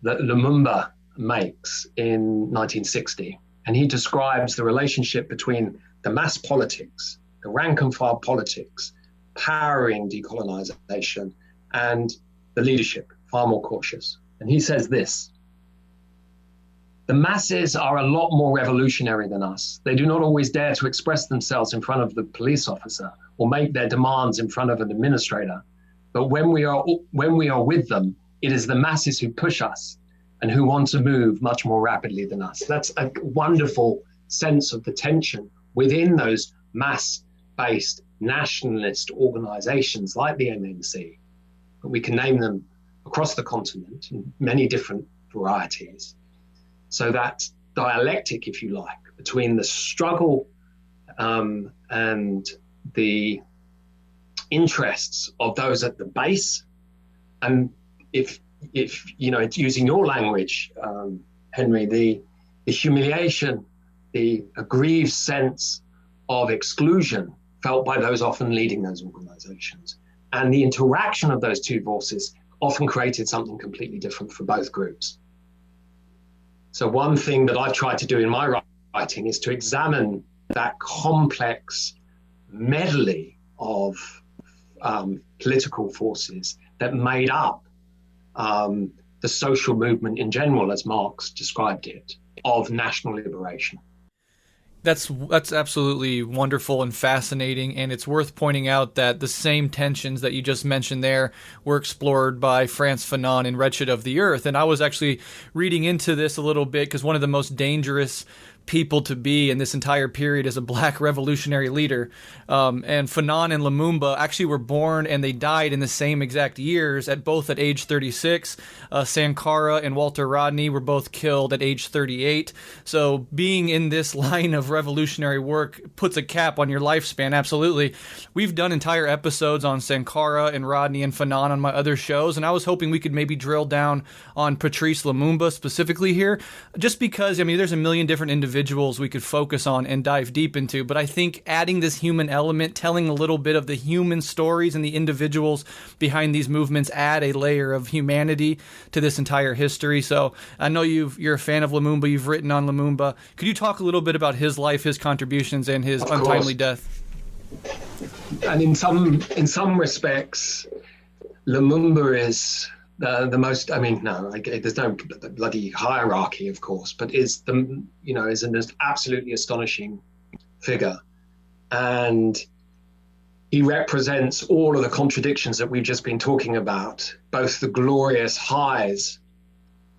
Lumumba makes in 1960. And he describes the relationship between the mass politics, the rank and file politics, powering decolonization, and the leadership, far more cautious. And he says this: the masses are a lot more revolutionary than us. They do not always dare to express themselves in front of the police officer or make their demands in front of an administrator. But when we are with them, it is the masses who push us and who want to move much more rapidly than us. That's a wonderful sense of the tension within those mass-based nationalist organizations like the MNC. But we can name them across the continent in many different varieties. So that dialectic, if you like, between the struggle and the interests of those at the base, and if it's using your language, Henry, the humiliation, the aggrieved sense of exclusion felt by those often leading those organizations, and the interaction of those two forces often created something completely different for both groups. So one thing that I've tried to do in my writing is to examine that complex medley of political forces that made up the social movement in general, as Marx described it, of national liberation. That's absolutely wonderful and fascinating, and it's worth pointing out that the same tensions that you just mentioned there were explored by Frantz Fanon in Wretched of the Earth. And I was actually reading into this a little bit, because one of the most dangerous people to be in this entire period as a black revolutionary leader. And Fanon and Lumumba actually were born and they died in the same exact years, both at age 36. Sankara and Walter Rodney were both killed at age 38. So being in this line of revolutionary work puts a cap on your lifespan, absolutely. We've done entire episodes on Sankara and Rodney and Fanon on my other shows, and I was hoping we could maybe drill down on Patrice Lumumba specifically here, just because, there's a million different individuals we could focus on and dive deep into, but I think adding this human element, telling a little bit of the human stories and the individuals behind these movements, add a layer of humanity to this entire history. So I know you're a fan of Lumumba, you've written on Lumumba. Could you talk a little bit about his life, his contributions, and his untimely death? And in some respects, Lumumba is the most, there's no bloody hierarchy, of course, but is an absolutely astonishing figure. And he represents all of the contradictions that we've just been talking about, both the glorious highs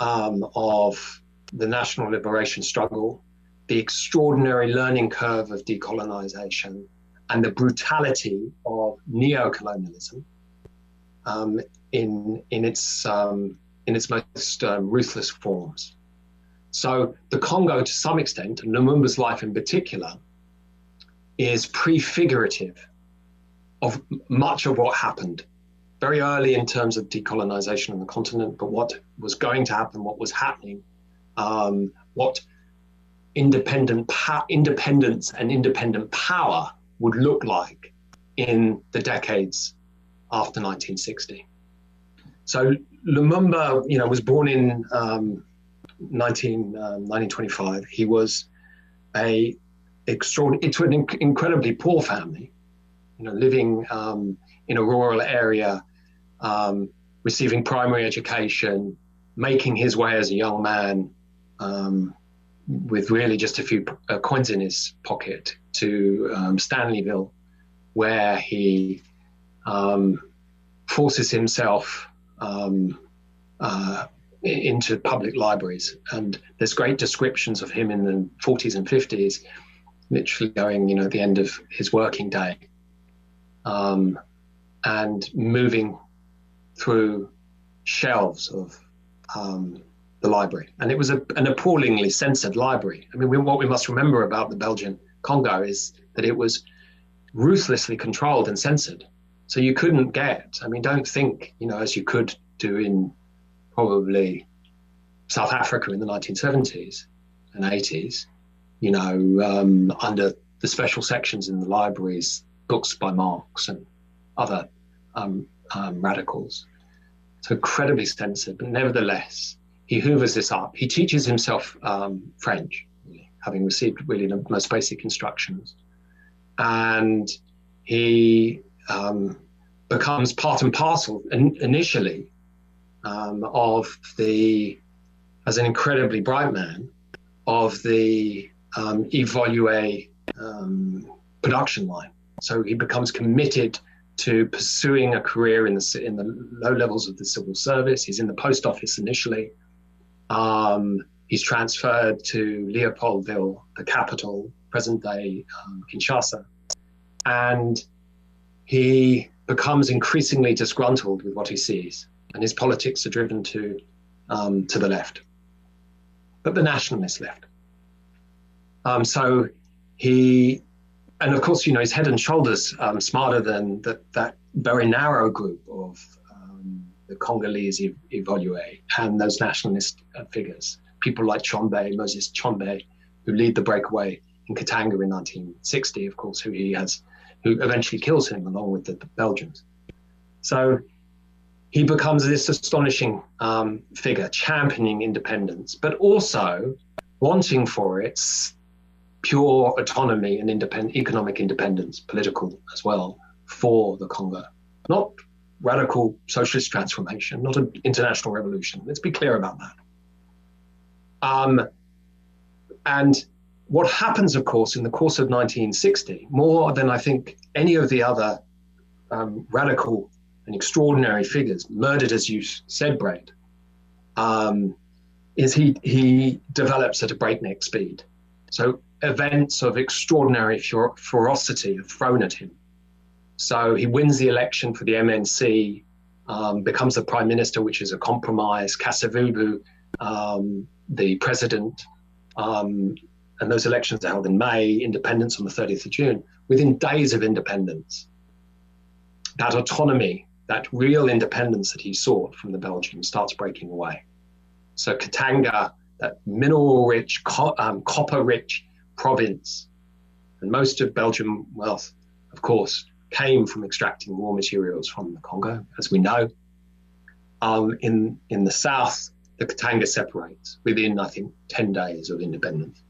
of the national liberation struggle, the extraordinary learning curve of decolonization, and the brutality of neocolonialism. In its most ruthless forms. So the Congo, to some extent, and Lumumba's life in particular, is prefigurative of much of what happened very early in terms of decolonization on the continent, but what was going to happen, what was happening, what independence and independent power would look like in the decades after 1960. So Lumumba, was born in 1925. He was into an incredibly poor family, living in a rural area, receiving primary education, making his way as a young man, with really just a few coins in his pocket, to Stanleyville, where he forces himself into public libraries. And there's great descriptions of him in the 40s and 50s, literally going, at the end of his working day, and moving through shelves of the library. And it was an appallingly censored library. I mean, what we must remember about the Belgian Congo is that it was ruthlessly controlled and censored. So you couldn't don't think, as you could do in probably South Africa in the 1970s and 80s, under the special sections in the libraries, books by Marx and other radicals. So incredibly censored, but nevertheless, he hoovers this up. He teaches himself French, having received really the most basic instructions. And he becomes part and parcel initially as an incredibly bright man, of the Evolué production line. So he becomes committed to pursuing a career in the low levels of the civil service. He's in the post office initially. He's transferred to Leopoldville, the capital, present-day Kinshasa, and he becomes increasingly disgruntled with what he sees, and his politics are driven to the left, but the nationalist left. So he, and of course, he's head and shoulders smarter than that very narrow group of the Congolese Evolué and those nationalist figures, people like Moses Chombe, who lead the breakaway in Katanga in 1960, of course, who eventually kills him along with the Belgians. So he becomes this astonishing figure, championing independence, but also wanting for its pure autonomy and economic independence, political as well, for the Congo. Not radical socialist transformation, not an international revolution. Let's be clear about that. And what happens, of course, in the course of 1960, more than I think any of the other radical and extraordinary figures, murdered, as you said, Breht, is he develops at a breakneck speed. So events of extraordinary ferocity are thrown at him. So he wins the election for the MNC, becomes the prime minister, which is a compromise. Kasavubu, the president, and those elections are held in May, independence on the 30th of June. Within days of independence, that autonomy, that real independence that he sought from the Belgians starts breaking away. So Katanga, that mineral-rich, copper-rich province, and most of Belgian wealth, of course, came from extracting raw materials from the Congo, as we know. In the south, the Katanga separates within, I think, 10 days of independence.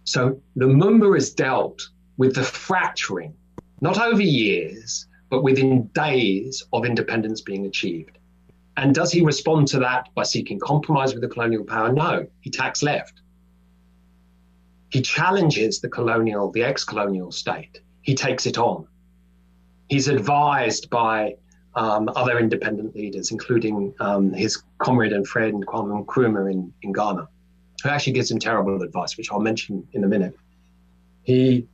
So Lumumba is dealt with the fracturing, not over years, but within days of independence being achieved. And does he respond to that by seeking compromise with the colonial power? No, he tacks left. He challenges the ex-colonial state. He takes it on. He's advised by other independent leaders, including his comrade and friend Kwame Nkrumah in Ghana, who actually gives him terrible advice, which I'll mention in a minute. He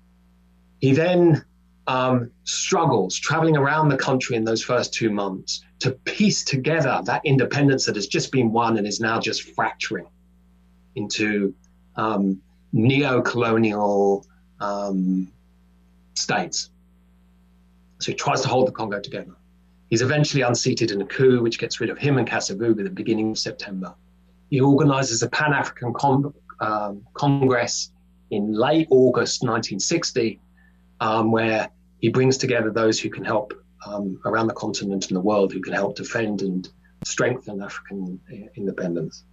then struggles, traveling around the country in those first 2 months to piece together that independence that has just been won and is now just fracturing into neo-colonial states. So he tries to hold the Congo together. He's eventually unseated in a coup, which gets rid of him and Kasavubu at the beginning of September. He organizes a Pan-African Congress in late August 1960, where he brings together those who can help around the continent and the world, who can help defend and strengthen African independence.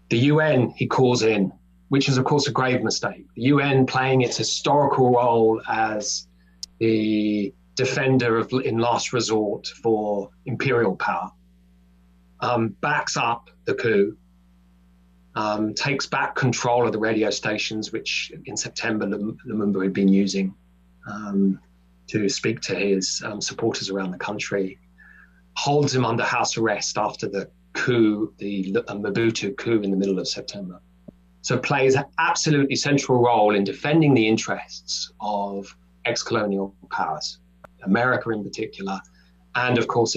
The UN he calls in, which is of course a grave mistake. The UN, playing its historical role as the defender in last resort for imperial power, backs up the coup takes back control of the radio stations, which in September Lumumba had been using to speak to his supporters around the country, holds him under house arrest after the coup, the Mobutu coup in the middle of September. So plays an absolutely central role in defending the interests of ex-colonial powers, America in particular, and of course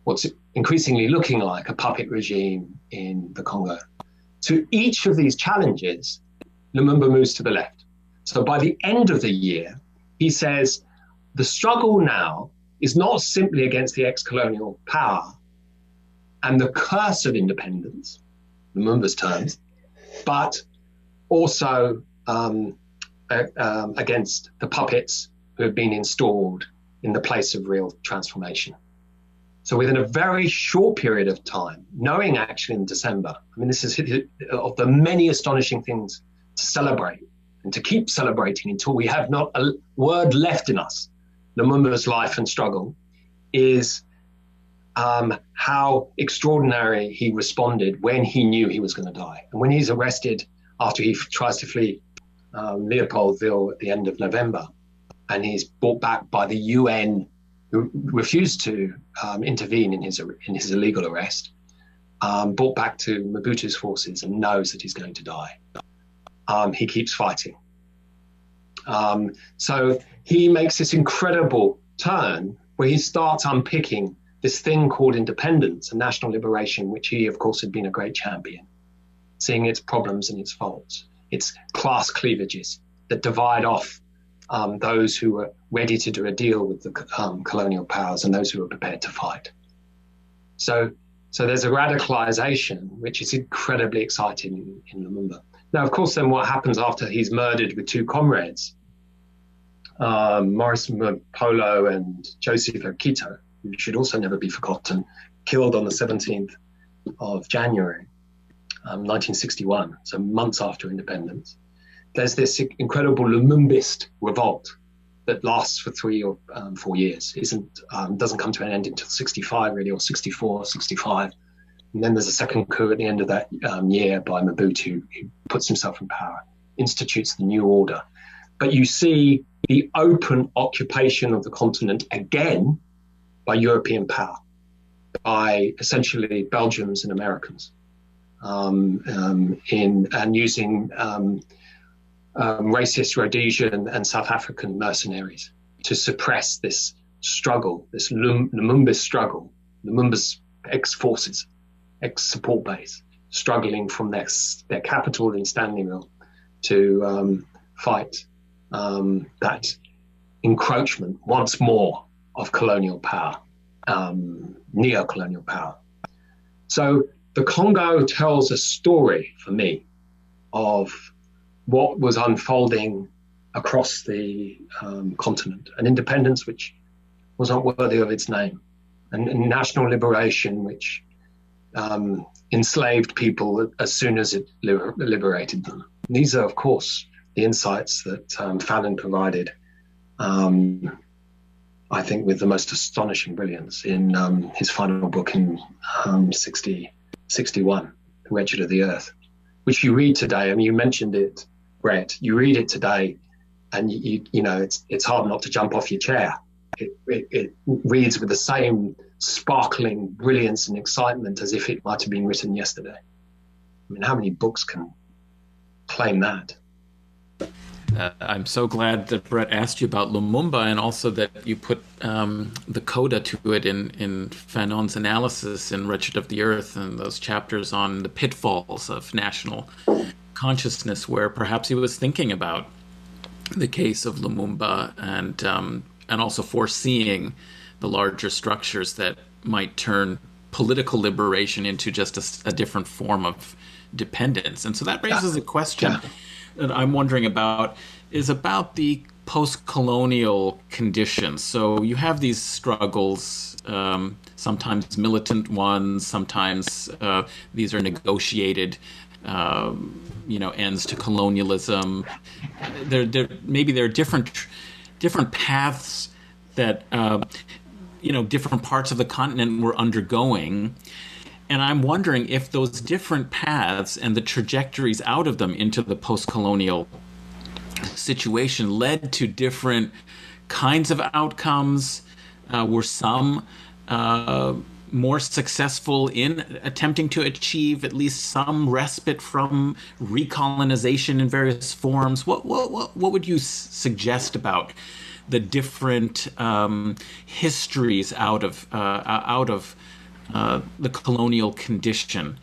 what's increasingly looking like a puppet regime in the Congo. To each of these challenges, Lumumba moves to the left. So by the end of the year, he says, the struggle now is not simply against the ex-colonial power and the curse of independence, Lumumba's terms, but also against the puppets who have been installed in the place of real transformation. So within a very short period of time, knowing actually in December, I mean, this is of the many astonishing things to celebrate and to keep celebrating until we have not a word left in us, Lumumba's life and struggle, is how extraordinary he responded when he knew he was going to die. And when he's arrested after he tries to flee Leopoldville at the end of November, and he's brought back by the UN, who refused to intervene in his illegal arrest, brought back to Mobutu's forces and knows that he's going to die. He keeps fighting. So he makes this incredible turn where he starts unpicking this thing called independence and national liberation, which he, of course, had been a great champion, seeing its problems and its faults, its class cleavages that divide off those who were ready to do a deal with the colonial powers and those who were prepared to fight. So there's a radicalization, which is incredibly exciting in Lumumba. Now, of course, then what happens after he's murdered with two comrades, Maurice Polo and Joseph Okito, who should also never be forgotten, killed on the 17th of January, 1961, so months after independence. There's this incredible Lumumbist revolt that lasts for 3 or 4 years. Doesn't come to an end until 65, really, or 64, 65. And then there's a second coup at the end of that year by Mobutu, who puts himself in power, institutes the new order. But you see the open occupation of the continent again by European power, by essentially Belgians and Americans, using racist Rhodesian and South African mercenaries to suppress this struggle, this Lumumba's struggle, Lumumba's ex-forces, ex-support base, struggling from their capital in Stanleyville to fight that encroachment once more of colonial power, neocolonial power. So the Congo tells a story for me of what was unfolding across the continent, an independence which was not worthy of its name, and national liberation which enslaved people as soon as it liberated them. And these are, of course, the insights that Fallon provided, I think, with the most astonishing brilliance in his final book in 61, The Wretched of the Earth, which you read today. I mean, you mentioned it, Breht. You read it today, and you know it's hard not to jump off your chair. It reads with the same sparkling brilliance and excitement as if it might have been written yesterday. I mean, how many books can claim that? I'm so glad that Breht asked you about Lumumba, and also that you put the coda to it in Fanon's analysis in Wretched of the Earth, and those chapters on the pitfalls of national consciousness, where perhaps he was thinking about the case of Lumumba and also foreseeing the larger structures that might turn political liberation into just a different form of dependence. And so that raises a question that I'm wondering about, is about the post-colonial conditions. So you have these struggles, sometimes militant ones, sometimes these are negotiated, ends to colonialism. Maybe there are different paths that different parts of the continent were undergoing. And I'm wondering if those different paths and the trajectories out of them into the post-colonial situation led to different kinds of outcomes. Were some more successful in attempting to achieve at least some respite from recolonization in various forms? What would you suggest about the different histories out of the colonial condition?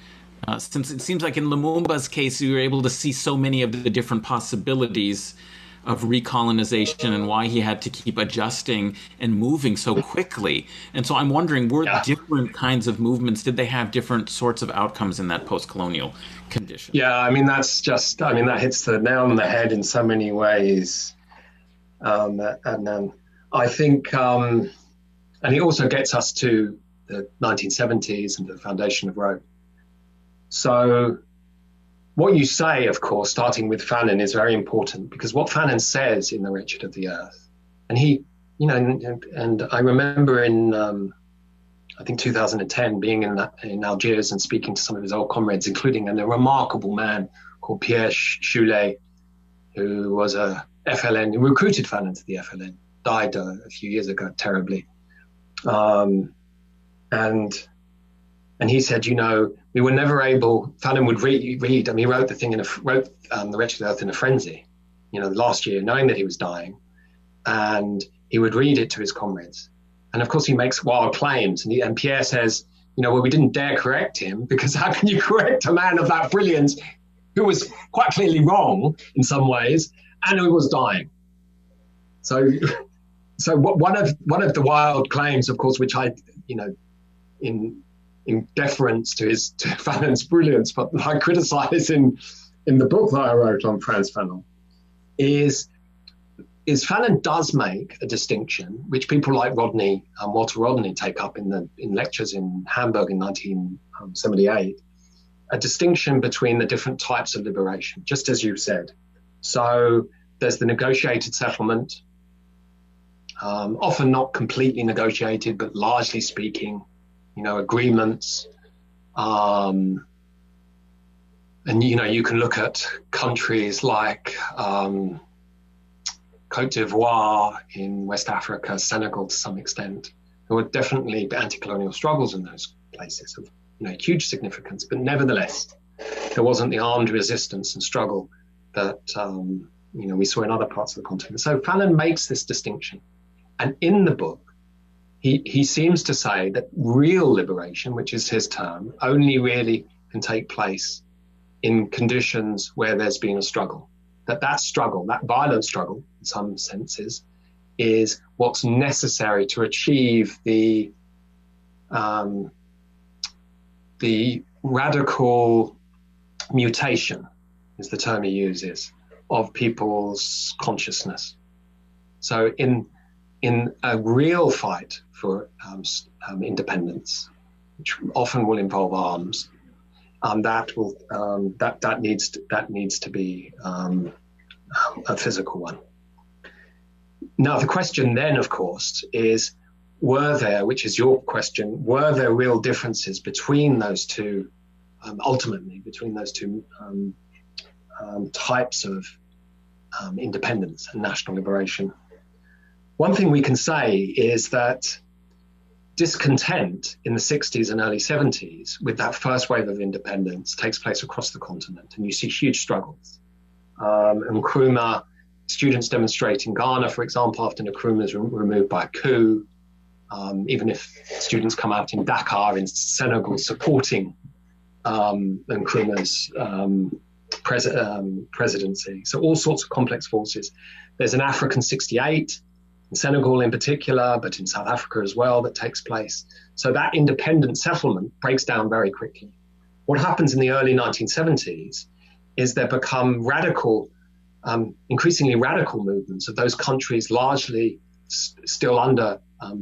Since it seems like in Lumumba's case, you were able to see so many of the different possibilities of recolonization and why he had to keep adjusting and moving so quickly. And so I'm wondering, were different kinds of movements, did they have different sorts of outcomes in that post-colonial condition? Yeah, I mean, that hits the nail on the head in so many ways. And I think, and it also gets us to the 1970s and the foundation of Rome. So what you say, of course, starting with Fanon, is very important, because what Fanon says in The Wretched of the Earth, and he, and I remember in, I think 2010, being in Algiers and speaking to some of his old comrades, including a remarkable man called Pierre Choulet, who was a FLN, who recruited Fanon to the FLN, died a few years ago terribly. And he said, we were never able, Fanon would read, he wrote the thing wrote The Wretched of the Earth in a frenzy, last year, knowing that he was dying, and he would read it to his comrades. And of course he makes wild claims, and Pierre says, we didn't dare correct him, because how can you correct a man of that brilliance who was quite clearly wrong in some ways and who was dying? So one of the wild claims, of course, which I, in deference to Fanon's brilliance, but I criticize in the book that I wrote on Frantz Fanon, is Fanon does make a distinction, which people like Walter Rodney take up in lectures in Hamburg in 1978, a distinction between the different types of liberation, just as you said. So there's the negotiated settlement, often not completely negotiated, but largely speaking, agreements. And, you can look at countries like Cote d'Ivoire in West Africa, Senegal to some extent. There were definitely anti-colonial struggles in those places of huge significance, but nevertheless, there wasn't the armed resistance and struggle that we saw in other parts of the continent. So Fanon makes this distinction. And in the book, he seems to say that real liberation, which is his term, only really can take place in conditions where there's been a struggle. That struggle, that violent struggle, in some senses, is what's necessary to achieve the radical mutation, is the term he uses, of people's consciousness. So in a real fight for independence, which often will involve arms, that needs to be a physical one. Now the question then, of course, is: were there, which is your question, were there real differences between those two, ultimately between those two types of independence and national liberation? One thing we can say is that discontent in the 60s and early 70s with that first wave of independence takes place across the continent, and you see huge struggles. Nkrumah, students demonstrate in Ghana, for example, after Nkrumah is removed by a coup. Even if students come out in Dakar in Senegal supporting Nkrumah's presidency. So all sorts of complex forces. There's an African 68, in Senegal in particular, but in South Africa as well, that takes place. So that independent settlement breaks down very quickly. What happens in the early 1970s is there become increasingly radical movements of those countries largely still under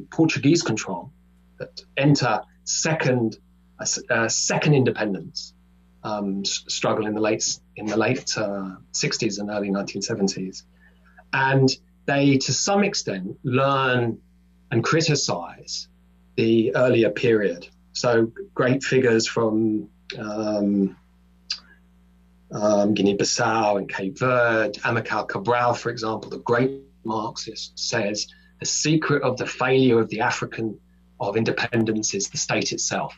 Portuguese control that enter second independence struggle in the late 60s and early 1970s. And they, to some extent, learn and criticize the earlier period. So great figures from Guinea-Bissau and Cape Verde. Amilcar Cabral, for example, the great Marxist, says the secret of the failure of independence is the state itself.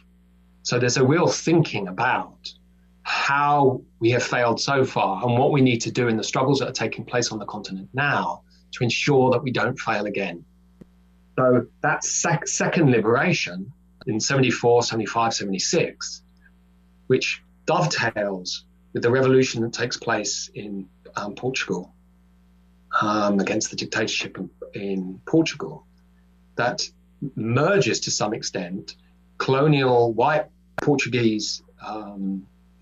So there's a real thinking about how we have failed so far and what we need to do in the struggles that are taking place on the continent now to ensure that we don't fail again. So that second liberation in 74, 75, 76, which dovetails with the revolution that takes place in Portugal against the dictatorship in Portugal, that merges to some extent colonial white Portuguese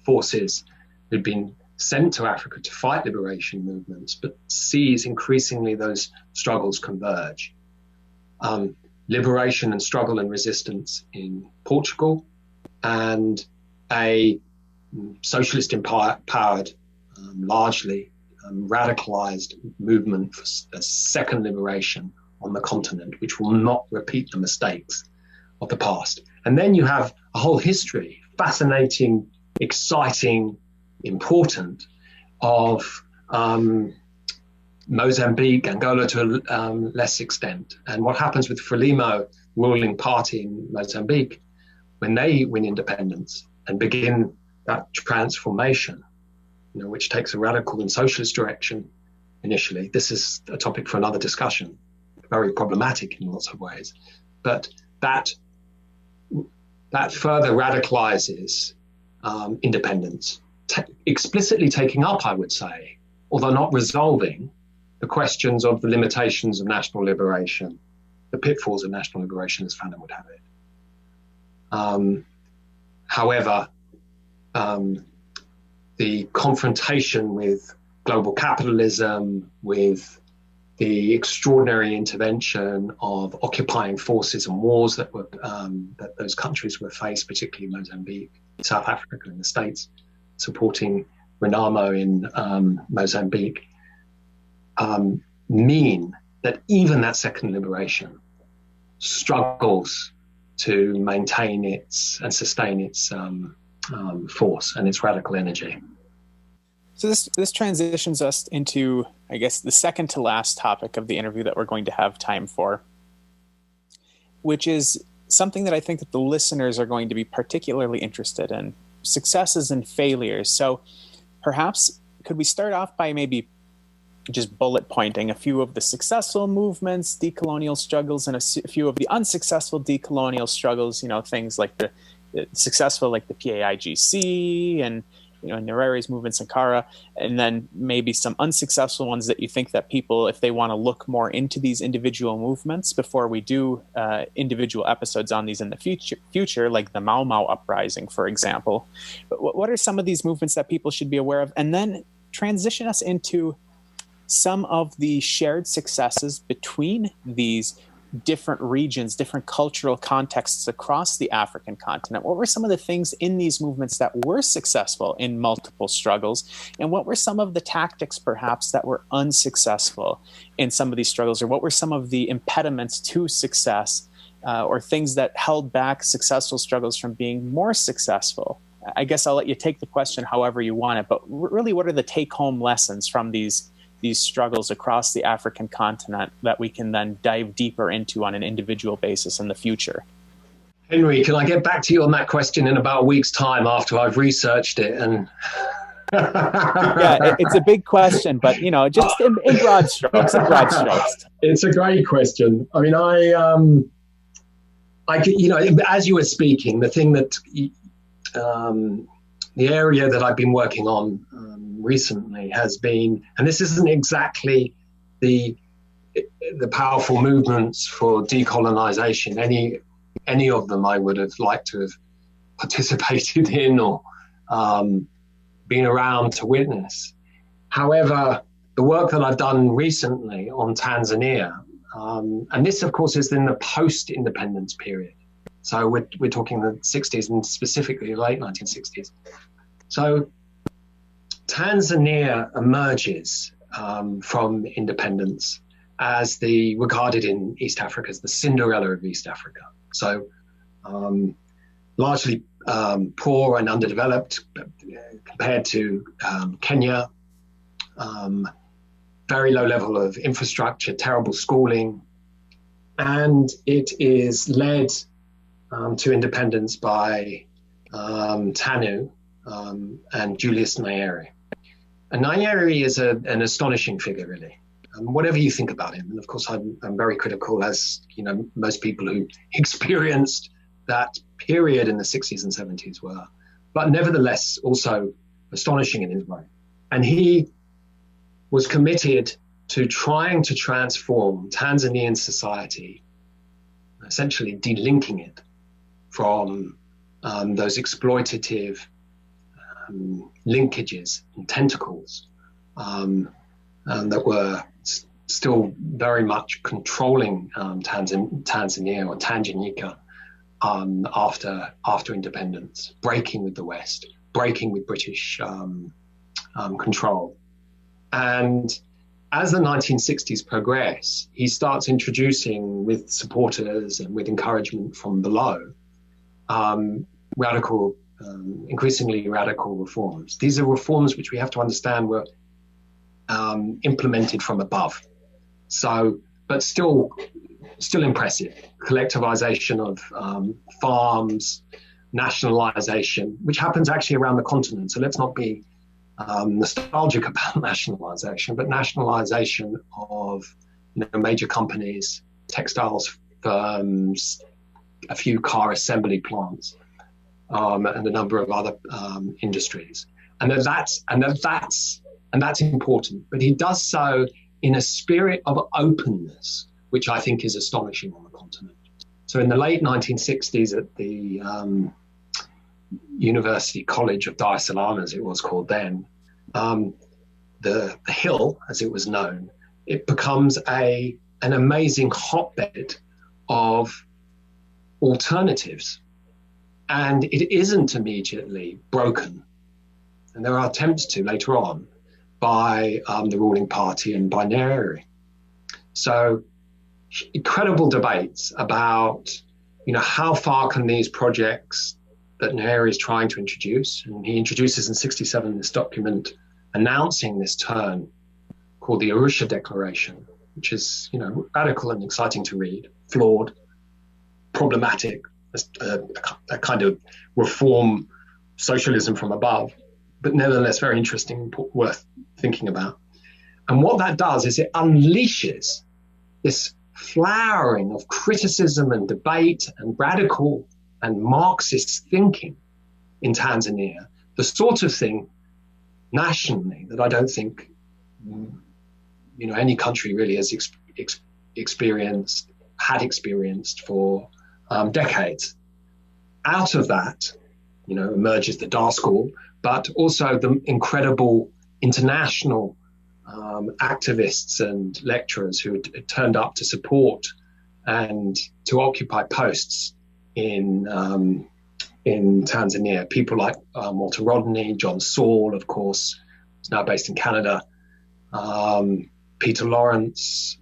forces who'd been sent to Africa to fight liberation movements, but sees increasingly those struggles converge. Liberation and struggle and resistance in Portugal, and a socialist empowered, largely radicalized movement for a second liberation on the continent, which will not repeat the mistakes of the past. And then you have a whole history, fascinating, exciting, important, of Mozambique, Angola to a less extent. And what happens with Frelimo ruling party in Mozambique when they win independence and begin that transformation, which takes a radical and socialist direction initially. This is a topic for another discussion, very problematic in lots of ways. But that further radicalizes independence, explicitly taking up, I would say, although not resolving, the questions of the limitations of national liberation, the pitfalls of national liberation, as Fanon would have it. However, the confrontation with global capitalism, with the extraordinary intervention of occupying forces and wars that those countries were faced, particularly Mozambique, South Africa, and the States, supporting Renamo in Mozambique, mean that even that second liberation struggles to maintain and sustain its force and its radical energy. So this transitions us into, I guess, the second to last topic of the interview that we're going to have time for, which is something that I think that the listeners are going to be particularly interested in, successes and failures. So perhaps could we start off by maybe just bullet pointing a few of the successful movements, decolonial struggles, and a few of the unsuccessful decolonial struggles, things like the successful, like the PAIGC and Nyerere's movement, Sankara, and then maybe some unsuccessful ones that you think that people, if they want to look more into these individual movements before we do individual episodes on these in the future, like the Mau Mau uprising, for example. But what are some of these movements that people should be aware of? And then transition us into some of the shared successes between these different regions, different cultural contexts across the African continent. What were some of the things in these movements that were successful in multiple struggles? And what were some of the tactics, perhaps, that were unsuccessful in some of these struggles? Or what were some of the impediments to success or things that held back successful struggles from being more successful? I guess I'll let you take the question however you want it, but really, what are the take-home lessons from these struggles across the African continent that we can then dive deeper into on an individual basis in the future? Henry, can I get back to you on that question in about a week's time after I've researched it? And yeah, it's a big question, but just in broad strokes. It's a great question. I mean, as you were speaking, the thing that the area that I've been working on recently has been, and this isn't exactly the powerful movements for decolonization. Any of them I would have liked to have participated in or been around to witness. However, the work that I've done recently on Tanzania, and this of course is in the post-independence period. So we're talking the 60s and specifically late 1960s. So Tanzania emerges from independence as regarded in East Africa as the Cinderella of East Africa. So largely poor and underdeveloped compared to Kenya. Very low level of infrastructure, terrible schooling, and it is led to independence by Tanu and Julius Nyerere. And Nyerere is an astonishing figure, really. Whatever you think about him, and of course I'm very critical, as most people who experienced that period in the 60s and 70s were, but nevertheless also astonishing in his way. And he was committed to trying to transform Tanzanian society, essentially delinking it from those exploitative linkages and tentacles that were still very much controlling Tanzania or Tanganyika after independence, breaking with the West, breaking with British control. And as the 1960s progress, he starts introducing, with supporters and with encouragement from below, increasingly radical reforms. These are reforms which we have to understand were implemented from above. So, but still impressive. Collectivization of farms, nationalization, which happens actually around the continent. So let's not be nostalgic about nationalization, but nationalization of major companies, textiles firms, a few car assembly plants, and a number of other industries. And that's important. But he does so in a spirit of openness, which I think is astonishing on the continent. So in the late 1960s at the University College of Dar es Salaam, as it was called then, the Hill, as it was known, it becomes an amazing hotbed of alternatives. And it isn't immediately broken. And there are attempts to later on by the ruling party and by Nyerere. So incredible debates about, how far can these projects that Nyerere is trying to introduce, and he introduces in 1967 this document announcing this turn called the Arusha Declaration, which is, radical and exciting to read, flawed, problematic, a kind of reform socialism from above, but nevertheless very interesting, worth thinking about. And what that does is it unleashes this flowering of criticism and debate and radical and Marxist thinking in Tanzania, the sort of thing nationally that I don't think any country really has experienced for decades. Out of that, emerges the Dar School, but also the incredible international activists and lecturers who had turned up to support and to occupy posts in Tanzania. People like Walter Rodney, John Saul, of course, is now based in Canada, Peter Lawrence,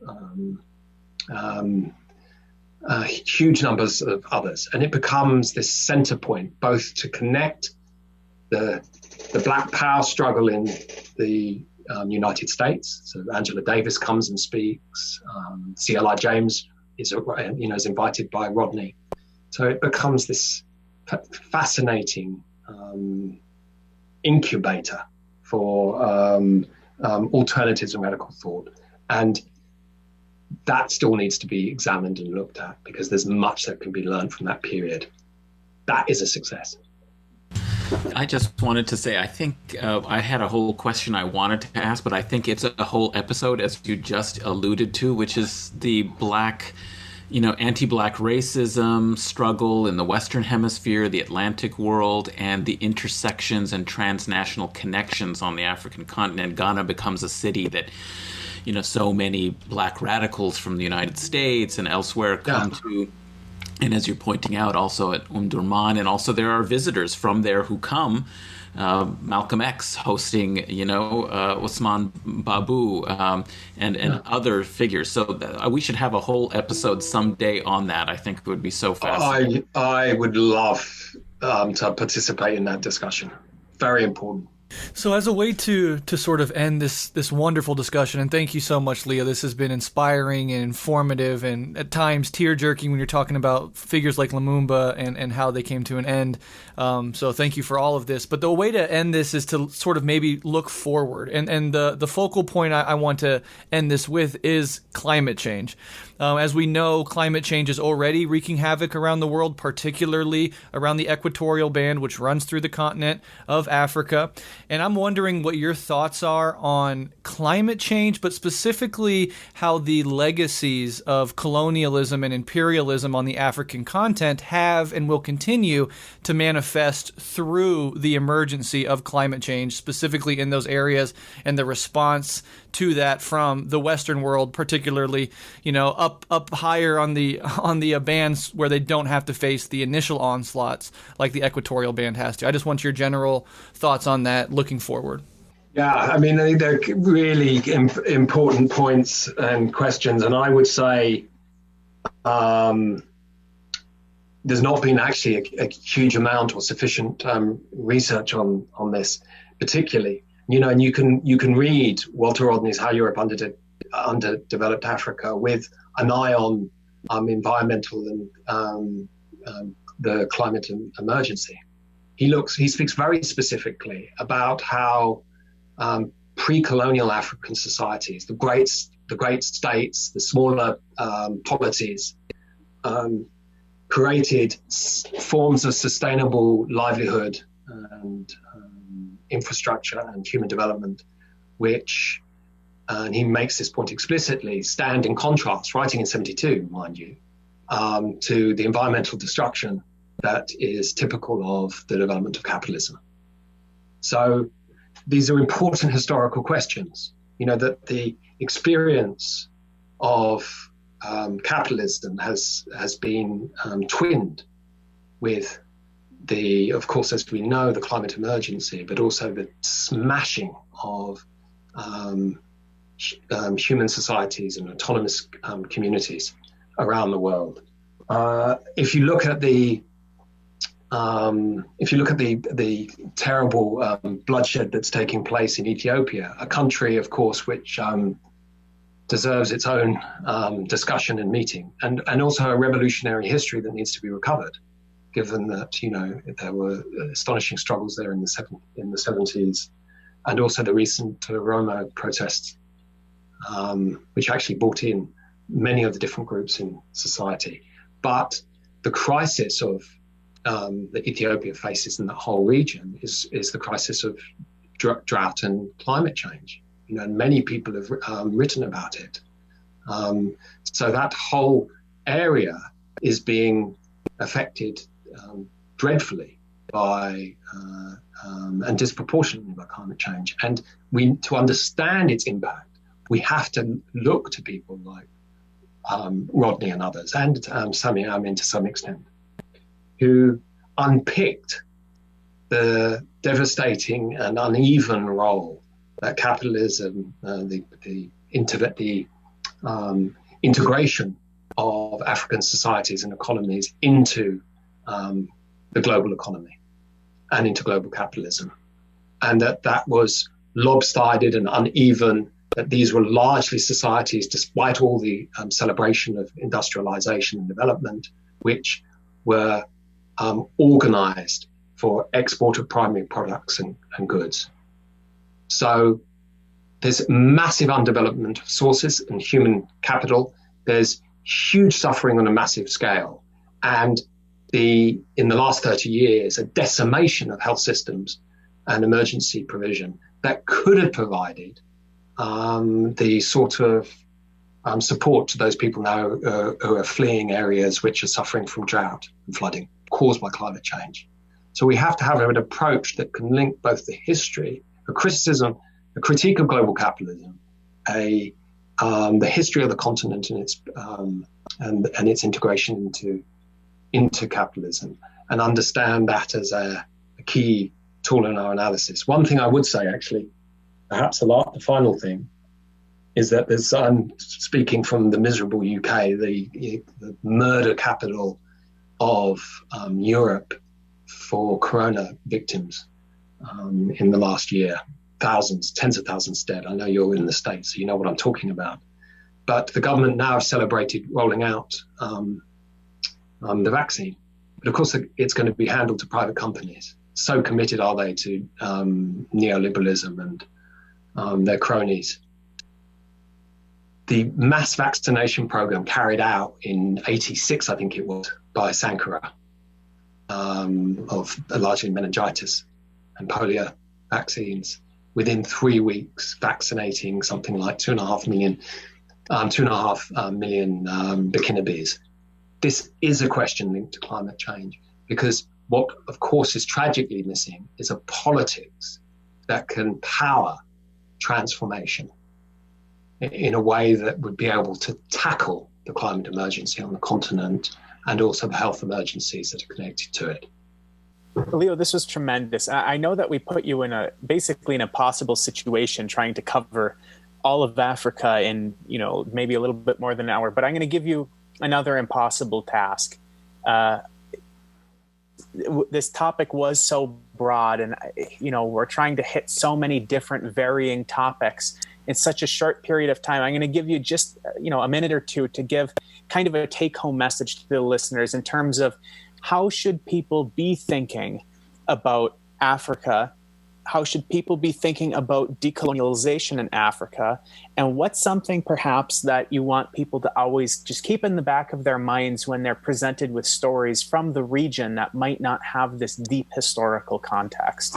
huge numbers of others. And it becomes this center point, both to connect the Black Power struggle in the United States. So Angela Davis comes and speaks. C.L.I. James is invited by Rodney. So it becomes this fascinating incubator for alternatives and radical thought. And that still needs to be examined and looked at, because there's much that can be learned from that period. That is a success. I just wanted to say, I think I had a whole question I wanted to ask, but I think it's a whole episode, as you just alluded to, which is the anti-Black racism struggle in the Western Hemisphere, the Atlantic world, and the intersections and transnational connections on the African continent. Ghana becomes a city that, so many Black radicals from the United States and elsewhere come to. And as you're pointing out, also at Durman, and also there are visitors from there who come. Malcolm X hosting, Osman Babu, and other figures. So we should have a whole episode someday on that. I think it would be so fascinating. I would love to participate in that discussion. Very important. So as a way to sort of end this wonderful discussion, and thank you so much, Leo. This has been inspiring and informative and at times tear-jerking when you're talking about figures like Lumumba and how they came to an end. So thank you for all of this. But the way to end this is to sort of maybe look forward. And the focal point I want to end this with is climate change. As we know, climate change is already wreaking havoc around the world, particularly around the equatorial band, which runs through the continent of Africa. And I'm wondering what your thoughts are on climate change, but specifically how the legacies of colonialism and imperialism on the African continent have and will continue to manifest through the emergency of climate change, specifically in those areas, and the response to that from the Western world, particularly, up higher on the bands where they don't have to face the initial onslaughts like the equatorial band has to. I just want your general thoughts on that looking forward. Yeah, I mean, they're really important points and questions, and I would say there's not been actually a huge amount or sufficient research on this, particularly. And you can read Walter Rodney's How Europe Underdeveloped Africa with an eye on environmental and the climate emergency. He speaks very specifically about how pre-colonial African societies, the great states, the smaller polities, created forms of sustainable livelihood and infrastructure and human development, which, and he makes this point explicitly, stand in contrast, writing in 72, mind you, to the environmental destruction that is typical of the development of capitalism. So these are important historical questions, that the experience of capitalism has been twinned with of course, as we know, the climate emergency, but also the smashing of human societies and autonomous communities around the world. If you look at the terrible bloodshed that's taking place in Ethiopia, a country, of course, which deserves its own discussion and meeting, and also a revolutionary history that needs to be recovered, given that there were astonishing struggles there in the 70s, and also the recent Roma protests, which actually brought in many of the different groups in society. But the crisis of that Ethiopia faces in that whole region is the crisis of drought and climate change. And many people have written about it. So that whole area is being affected dreadfully by and disproportionately by climate change. And to understand its impact, we have to look to people like Rodney and others, and Sami Amin to some extent, who unpicked the devastating and uneven role that capitalism, the integration of African societies and economies into the global economy and into global capitalism, and that was lopsided and uneven, that these were largely societies, despite all the celebration of industrialization and development, which were organized for export of primary products and goods. So there's massive underdevelopment of sources and human capital. There's huge suffering on a massive scale. And in the last 30 years, a decimation of health systems and emergency provision that could have provided the sort of support to those people now who are fleeing areas which are suffering from drought and flooding caused by climate change. So we have to have an approach that can link both the history, a criticism, a critique of global capitalism, the history of the continent and its integration into capitalism, and understand that as a key tool in our analysis. One thing I would say, actually, perhaps the final thing, is that there's, speaking from the miserable UK, the murder capital of Europe, for corona victims in the last year. Thousands, tens of thousands dead. I know you're in the States, so you know what I'm talking about. But the government now have celebrated rolling out the vaccine. But of course, it's going to be handled to private companies. So committed are they to neoliberalism and their cronies. The mass vaccination program carried out in '86, I think it was, by Sankara, of largely meningitis and polio vaccines, within 3 weeks, vaccinating something like 2.5 million bikini bees. This is a question linked to climate change, because what, of course, is tragically missing is a politics that can power transformation in a way that would be able to tackle the climate emergency on the continent and also the health emergencies that are connected to it. Leo, this was tremendous. I know that we put you in basically an impossible situation trying to cover all of Africa in, maybe a little bit more than an hour, but I'm going to give you another impossible task. This topic was so broad, and, we're trying to hit so many different varying topics in such a short period of time. I'm going to give you just, a minute or two to give kind of a take-home message to the listeners in terms of how should people be thinking about Africa? How should people be thinking about decolonization in Africa? And what's something perhaps that you want people to always just keep in the back of their minds when they're presented with stories from the region that might not have this deep historical context?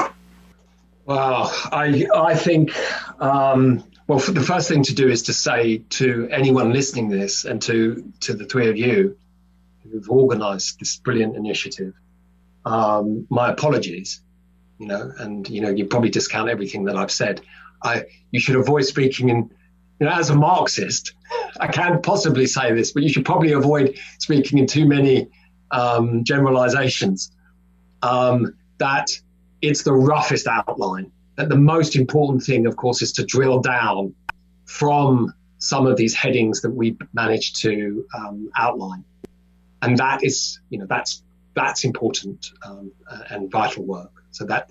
Well, I think, the first thing to do is to say to anyone listening to this, and to the three of you who've organized this brilliant initiative, my apologies. You probably discount everything that I've said. You should avoid speaking in, as a Marxist, I can't possibly say this, but you should probably avoid speaking in too many generalizations. That it's the roughest outline. That the most important thing, of course, is to drill down from some of these headings that we managed to outline. And that is, that's important and vital work. So that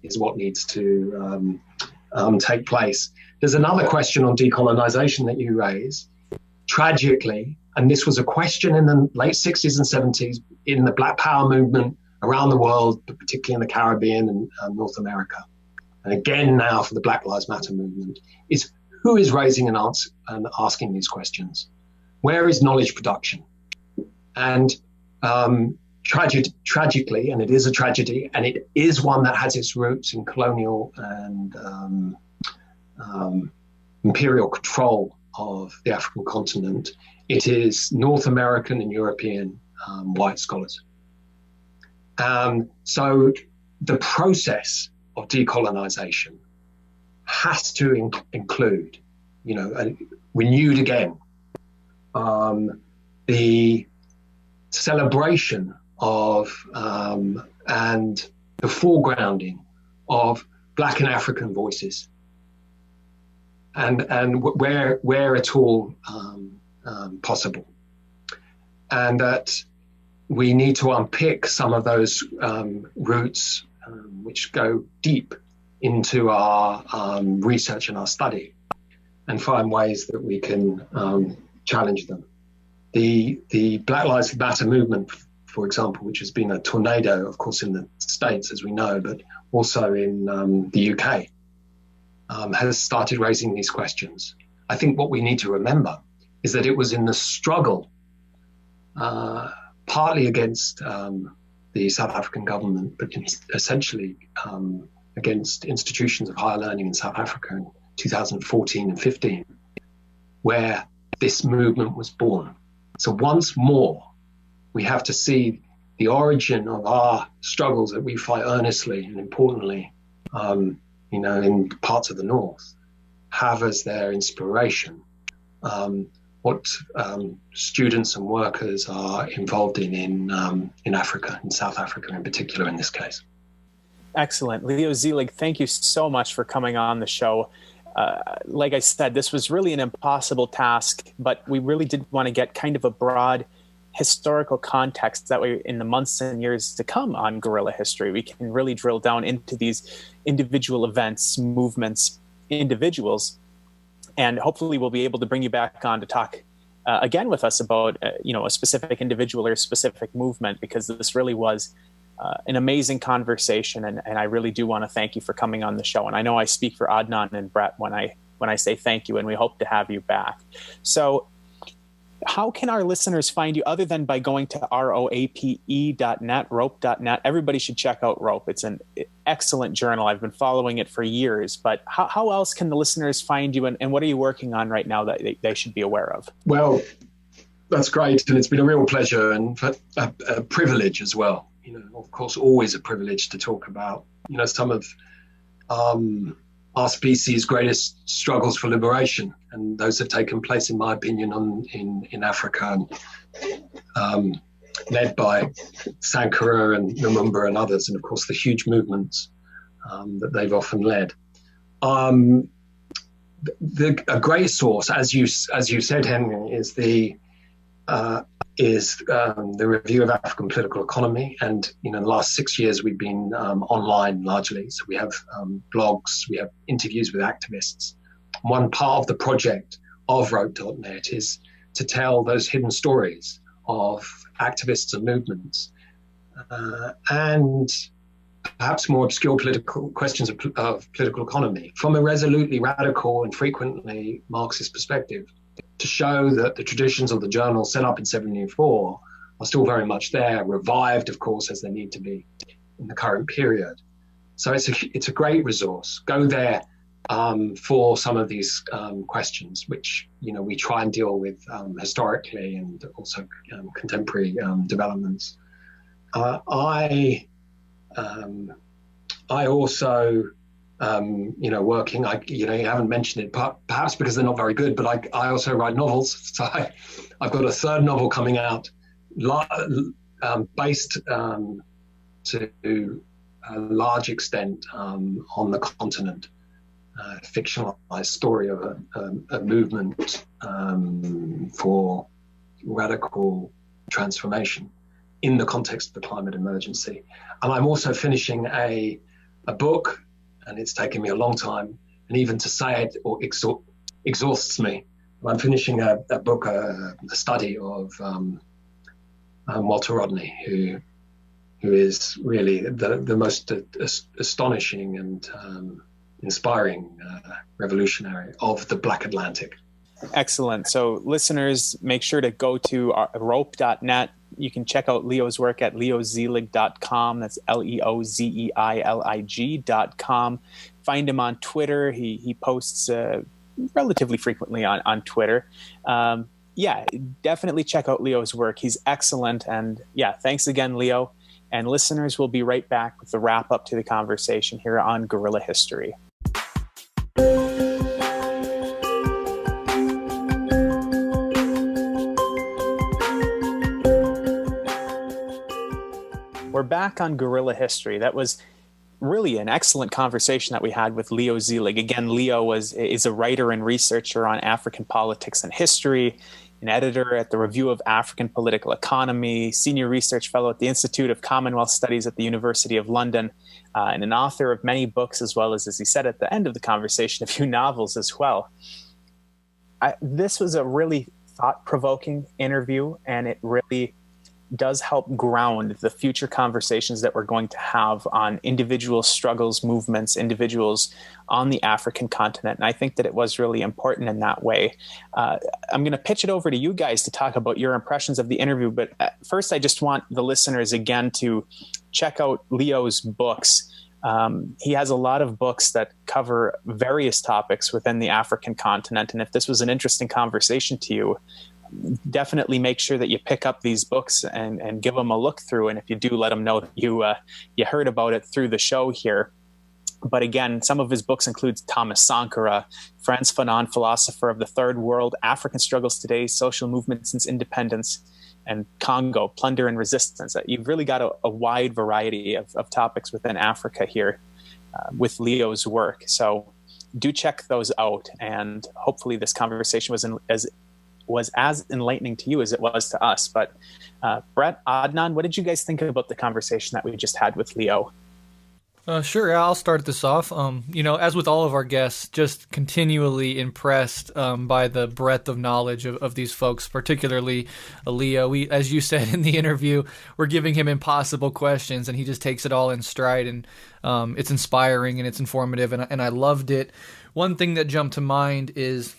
is what needs to take place. There's another question on decolonization that you raise. Tragically, and this was a question in the late 60s and 70s in the Black Power movement around the world, but particularly in the Caribbean and North America. And again now for the Black Lives Matter movement, is who is raising and asking these questions? Where is knowledge production? And tragically, and it is a tragedy, and it is one that has its roots in colonial and imperial control of the African continent, it is North American and European white scholars. So the process of decolonization has to include, renewed again, the celebration of and the foregrounding of Black and African voices, and where at all possible, and that we need to unpick some of those roots which go deep into our research and our study, and find ways that we can challenge them. The Black Lives Matter movement, for example, which has been a tornado, of course, in the States, as we know, but also in the UK, has started raising these questions. I think what we need to remember is that it was in the struggle, partly against the South African government, but essentially against institutions of higher learning in South Africa in 2014 and 15, where this movement was born. So once more, we have to see the origin of our struggles that we fight earnestly and importantly, in parts of the North, have as their inspiration what students and workers are involved in Africa, in South Africa in particular in this case. Excellent. Leo Zeilig, thank you so much for coming on the show. Like I said, this was really an impossible task, but we really did want to get kind of a broad historical context. That way, in the months and years to come on Guerrilla History, we can really drill down into these individual events, movements, individuals, and hopefully we'll be able to bring you back on to talk again with us about a specific individual or a specific movement, because this really was an amazing conversation, and I really do want to thank you for coming on the show. And I know I speak for Adnan and Breht when I say thank you, and we hope to have you back. So how can our listeners find you other than by going to roape.net, rope.net? Everybody should check out Rope. It's an excellent journal. I've been following it for years, but how else can the listeners find you, and what are you working on right now that they should be aware of? Well, that's great. And it's been a real pleasure and a privilege as well. Of course, always a privilege to talk about, some of our species' greatest struggles for liberation, and those have taken place, in my opinion, in Africa, and led by Sankara and Lumumba and others, and of course the huge movements that they've often led. A great source, as you said, Henry, is the review of African political economy. And in the last 6 years, we've been online largely. So we have blogs, we have interviews with activists. One part of the project of Rope.net is to tell those hidden stories of activists and movements, and perhaps more obscure political questions of political economy from a resolutely radical and frequently Marxist perspective, to show that the traditions of the journal set up in 1974 are still very much there, revived, of course, as they need to be in the current period. So it's a great resource. Go there for some of these questions, which we try and deal with historically and also contemporary developments. I also working, you haven't mentioned it, perhaps because they're not very good, but I also write novels. So I've got a third novel coming out, based to a large extent on the continent, fictionalized story of a movement for radical transformation in the context of the climate emergency. And I'm also finishing a book, and it's taken me a long time, and even to say it exhausts me. I'm finishing a book, a study of Walter Rodney, who is really the most astonishing and inspiring revolutionary of the Black Atlantic. Excellent. So listeners, make sure to go to rope.net. You can check out Leo's work at leozeilig.com. That's leozeilig.com. Find him on Twitter. He posts relatively frequently on Twitter. Definitely check out Leo's work. He's excellent. And thanks again, Leo. And listeners, we'll be right back with the wrap up to the conversation here on Guerrilla History. We're back on Guerrilla History. That was really an excellent conversation that we had with Leo Zeilig. Again, Leo is a writer and researcher on African politics and history, an editor at the Review of African Political Economy, senior research fellow at the Institute of Commonwealth Studies at the University of London, and an author of many books, as well as he said at the end of the conversation, a few novels as well. This was a really thought-provoking interview, and it really does help ground the future conversations that we're going to have on individual struggles, movements, individuals on the African continent. And I think that it was really important in that way. I'm going to pitch it over to you guys to talk about your impressions of the interview. But first, I just want the listeners again to check out Leo's books. He has a lot of books that cover various topics within the African continent. And if this was an interesting conversation to you, definitely make sure that you pick up these books and give them a look through. And if you do, let them know that you heard about it through the show here. But again, some of his books include Thomas Sankara, Frantz Fanon, Philosopher of the Third World, African Struggles Today, Social Movement Since Independence, and Congo, Plunder and Resistance. You've really got a wide variety of topics within Africa here with Leo's work. So do check those out. And hopefully this conversation was as was as enlightening to you as it was to us. But Breht, Adnan, what did you guys think about the conversation that we just had with Leo? Sure, I'll start this off. As with all of our guests, just continually impressed by the breadth of knowledge of these folks, particularly Leo. We, as you said in the interview, we're giving him impossible questions, and he just takes it all in stride, and it's inspiring and it's informative, and I loved it. One thing that jumped to mind is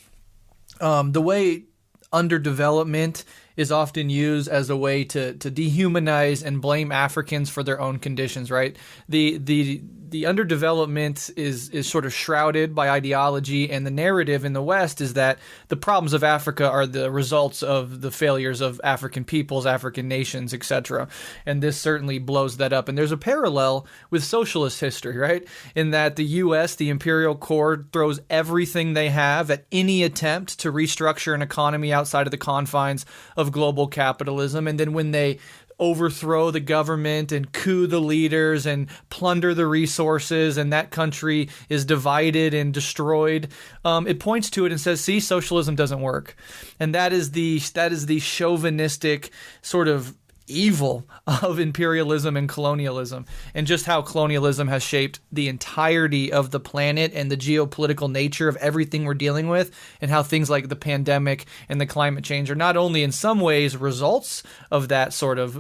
the way underdevelopment is often used as a way to dehumanize and blame Africans for their own conditions, right? The underdevelopment is sort of shrouded by ideology, and the narrative in the West is that the problems of Africa are the results of the failures of African peoples, African nations, etc. And this certainly blows that up. And there's a parallel with socialist history, right? In that the U.S., the imperial core, throws everything they have at any attempt to restructure an economy outside of the confines of global capitalism. And then when they overthrow the government and coup the leaders and plunder the resources, and that country is divided and destroyed, it points to it and says, see, socialism doesn't work. And that is the chauvinistic sort of evil of imperialism and colonialism, and just how colonialism has shaped the entirety of the planet and the geopolitical nature of everything we're dealing with, and how things like the pandemic and the climate change are not only in some ways results of that sort of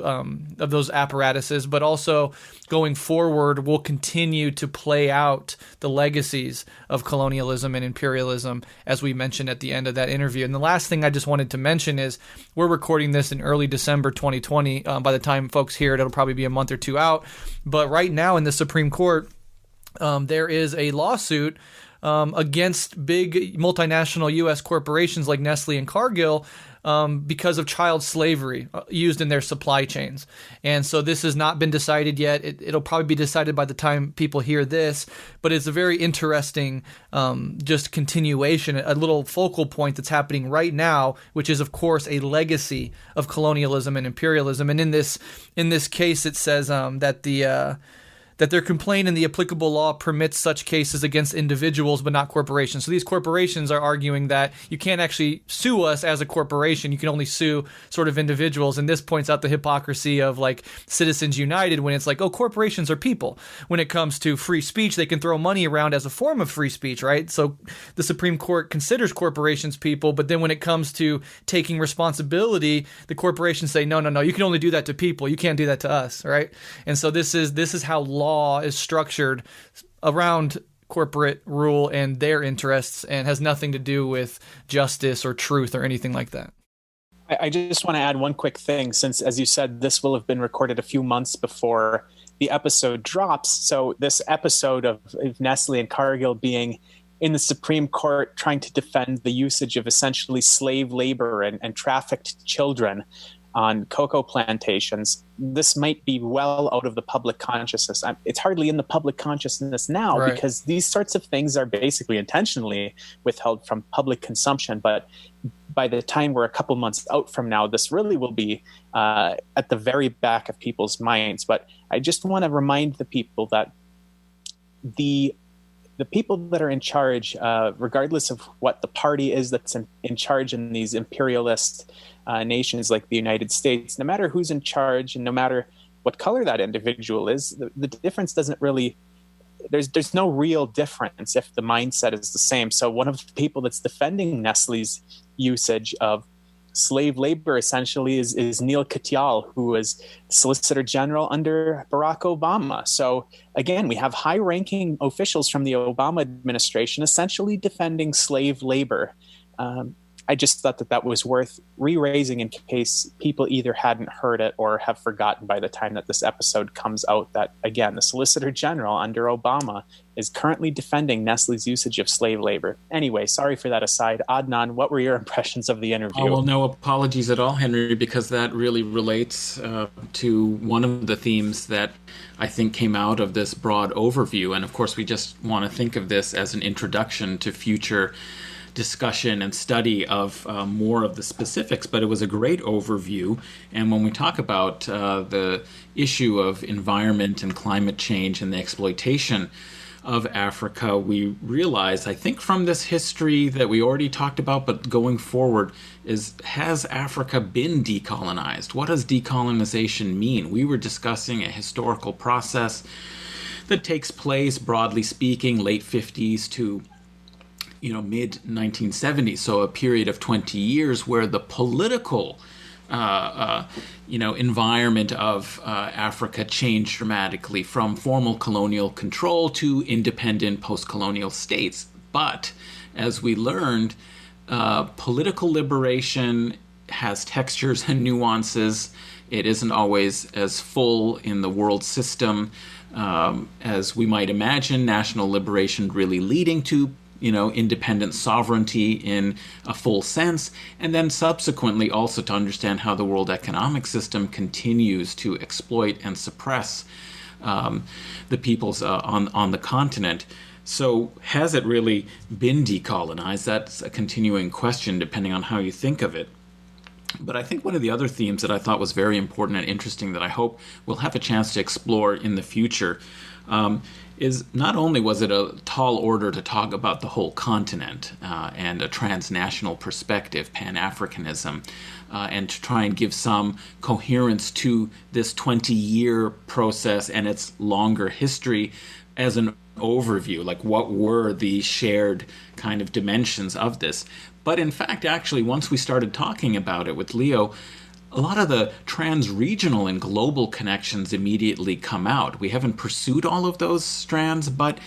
those apparatuses, but also going forward will continue to play out the legacies of colonialism and imperialism, as we mentioned at the end of that interview. And the last thing I just wanted to mention is we're recording this in early December 2020. By the time folks hear it, it'll probably be a month or two out. But right now in the Supreme Court, there is a lawsuit against big multinational U.S. corporations like Nestle and Cargill because of child slavery used in their supply chains. And so this has not been decided yet. It'll probably be decided by the time people hear this, but it's a very interesting just continuation, a little focal point that's happening right now, which is, of course, a legacy of colonialism and imperialism. And in this case, it says that their complaint in the applicable law permits such cases against individuals but not corporations. So these corporations are arguing that you can't actually sue us as a corporation. You can only sue sort of individuals. And this points out the hypocrisy of like Citizens United, when it's like, oh, corporations are people. When it comes to free speech, they can throw money around as a form of free speech, right? So the Supreme Court considers corporations people, but then when it comes to taking responsibility, the corporations say, no, you can only do that to people. You can't do that to us, right? And so this is how law is structured around corporate rule and their interests, and has nothing to do with justice or truth or anything like that. I just want to add one quick thing, since, as you said, this will have been recorded a few months before the episode drops. So this episode of Nestle and Cargill being in the Supreme Court trying to defend the usage of essentially slave labor and trafficked children on cocoa plantations, this might be well out of the public consciousness. It's hardly in the public consciousness now, right, because these sorts of things are basically intentionally withheld from public consumption. But by the time we're a couple months out from now, this really will be at the very back of people's minds. But I just want to remind the people that the people that are in charge, regardless of what the party is that's in charge in these imperialist nations like the United States, no matter who's in charge and no matter what color that individual is, the difference doesn't really, there's no real difference if the mindset is the same. So one of the people that's defending Nestle's usage of slave labor essentially is Neil Katyal, who was Solicitor General under Barack Obama. So again, we have high-ranking officials from the Obama administration essentially defending slave labor. I just thought that was worth re-raising in case people either hadn't heard it or have forgotten by the time that this episode comes out that, again, the Solicitor General under Obama is currently defending Nestle's usage of slave labor. Anyway, sorry for that aside. Adnan, what were your impressions of the interview? Oh, well, no apologies at all, Henry, because that really relates to one of the themes that I think came out of this broad overview. And of course, we just want to think of this as an introduction to future discussion and study of more of the specifics, but it was a great overview. And when we talk about the issue of environment and climate change and the exploitation of Africa, we realize, I think from this history that we already talked about, but going forward, has Africa been decolonized? What does decolonization mean? We were discussing a historical process that takes place, broadly speaking, late 50s to mid 1970s, so a period of 20 years where the political environment of Africa changed dramatically from formal colonial control to independent post-colonial states. But as we learned, political liberation has textures and nuances. It isn't always as full in the world system as we might imagine. National liberation really leading to independent sovereignty in a full sense, and then subsequently also to understand how the world economic system continues to exploit and suppress the peoples on the continent. So has it really been decolonized? That's a continuing question depending on how you think of it. But I think one of the other themes that I thought was very important and interesting that I hope we'll have a chance to explore in the future is not only was it a tall order to talk about the whole continent and a transnational perspective, Pan-Africanism, and to try and give some coherence to this 20-year process and its longer history as an overview, like what were the shared kind of dimensions of this. But in fact, actually, once we started talking about it with Leo, a lot of the trans-regional and global connections immediately come out. We haven't pursued all of those strands, but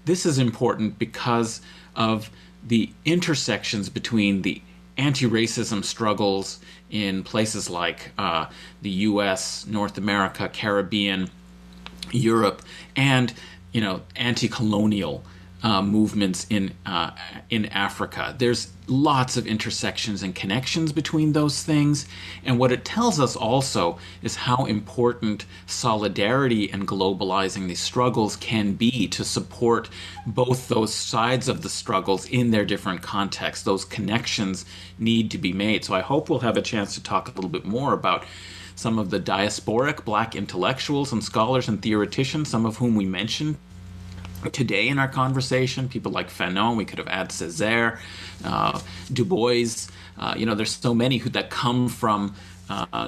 this is important because of the intersections between the anti-racism struggles in places like the US, North America, Caribbean, Europe, and anti-colonial movements in Africa. There's lots of intersections and connections between those things, and what it tells us also is how important solidarity and globalizing these struggles can be to support both those sides of the struggles in their different contexts. Those connections need to be made. So I hope we'll have a chance to talk a little bit more about some of the diasporic Black intellectuals and scholars and theoreticians, some of whom we mentioned today in our conversation, people like Fanon. We could have added Césaire, Du Bois. There's so many that come from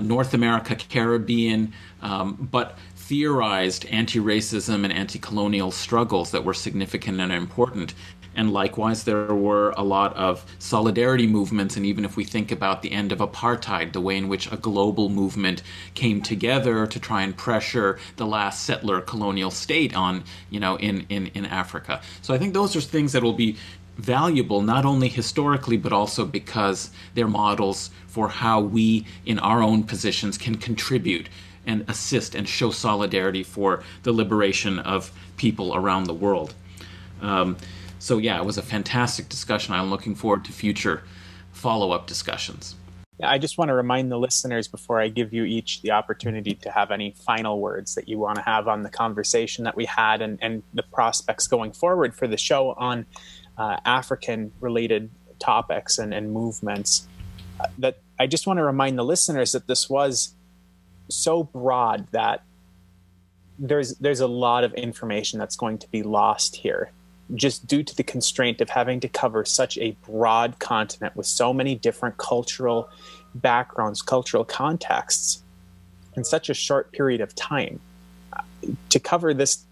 North America, Caribbean, but theorized anti-racism and anti-colonial struggles that were significant and important. And likewise, there were a lot of solidarity movements, and even if we think about the end of apartheid, the way in which a global movement came together to try and pressure the last settler colonial state on, in Africa. So I think those are things that will be valuable, not only historically, but also because they're models for how we, in our own positions, can contribute and assist and show solidarity for the liberation of people around the world. So yeah, it was a fantastic discussion. I'm looking forward to future follow-up discussions. I just want to remind the listeners before I give you each the opportunity to have any final words that you want to have on the conversation that we had and the prospects going forward for the show on African-related topics and movements. That I just want to remind the listeners that this was so broad that there's a lot of information that's going to be lost here, just due to the constraint of having to cover such a broad continent with so many different cultural backgrounds, cultural contexts in such a short period of time. To cover this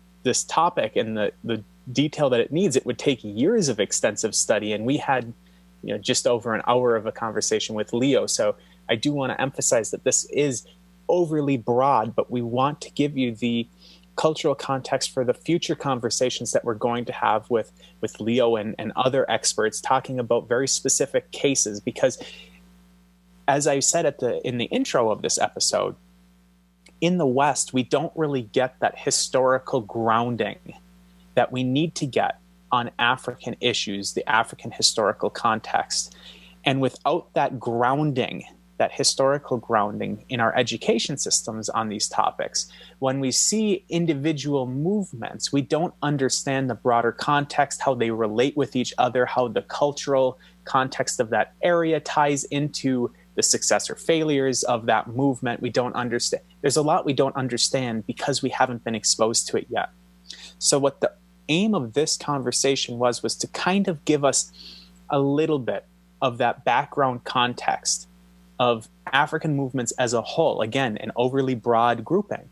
topic and the detail that it needs, it would take years of extensive study, and we had just over an hour of a conversation with Leo. So I do want to emphasize that this is overly broad, but we want to give you the cultural context for the future conversations that we're going to have with Leo and other experts talking about very specific cases, because as I said in the intro of this episode, in the West, we don't really get that historical grounding that we need to get on African issues, the African historical context. And without that grounding, that historical grounding in our education systems on these topics, when we see individual movements, we don't understand the broader context, how they relate with each other, how the cultural context of that area ties into the success or failures of that movement. We don't understand. There's a lot we don't understand because we haven't been exposed to it yet. So what the aim of this conversation was to kind of give us a little bit of that background context of African movements as a whole. Again, an overly broad grouping.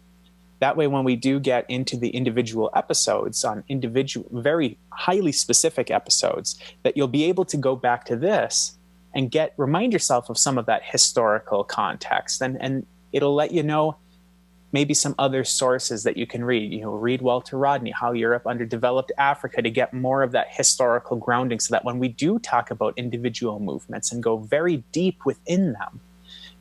That way, when we do get into the individual episodes, on individual, very highly specific episodes, that you'll be able to go back to this and remind yourself of some of that historical context. And it'll let you know maybe some other sources that you can read. Read Walter Rodney, How Europe Underdeveloped Africa, to get more of that historical grounding, so that when we do talk about individual movements and go very deep within them,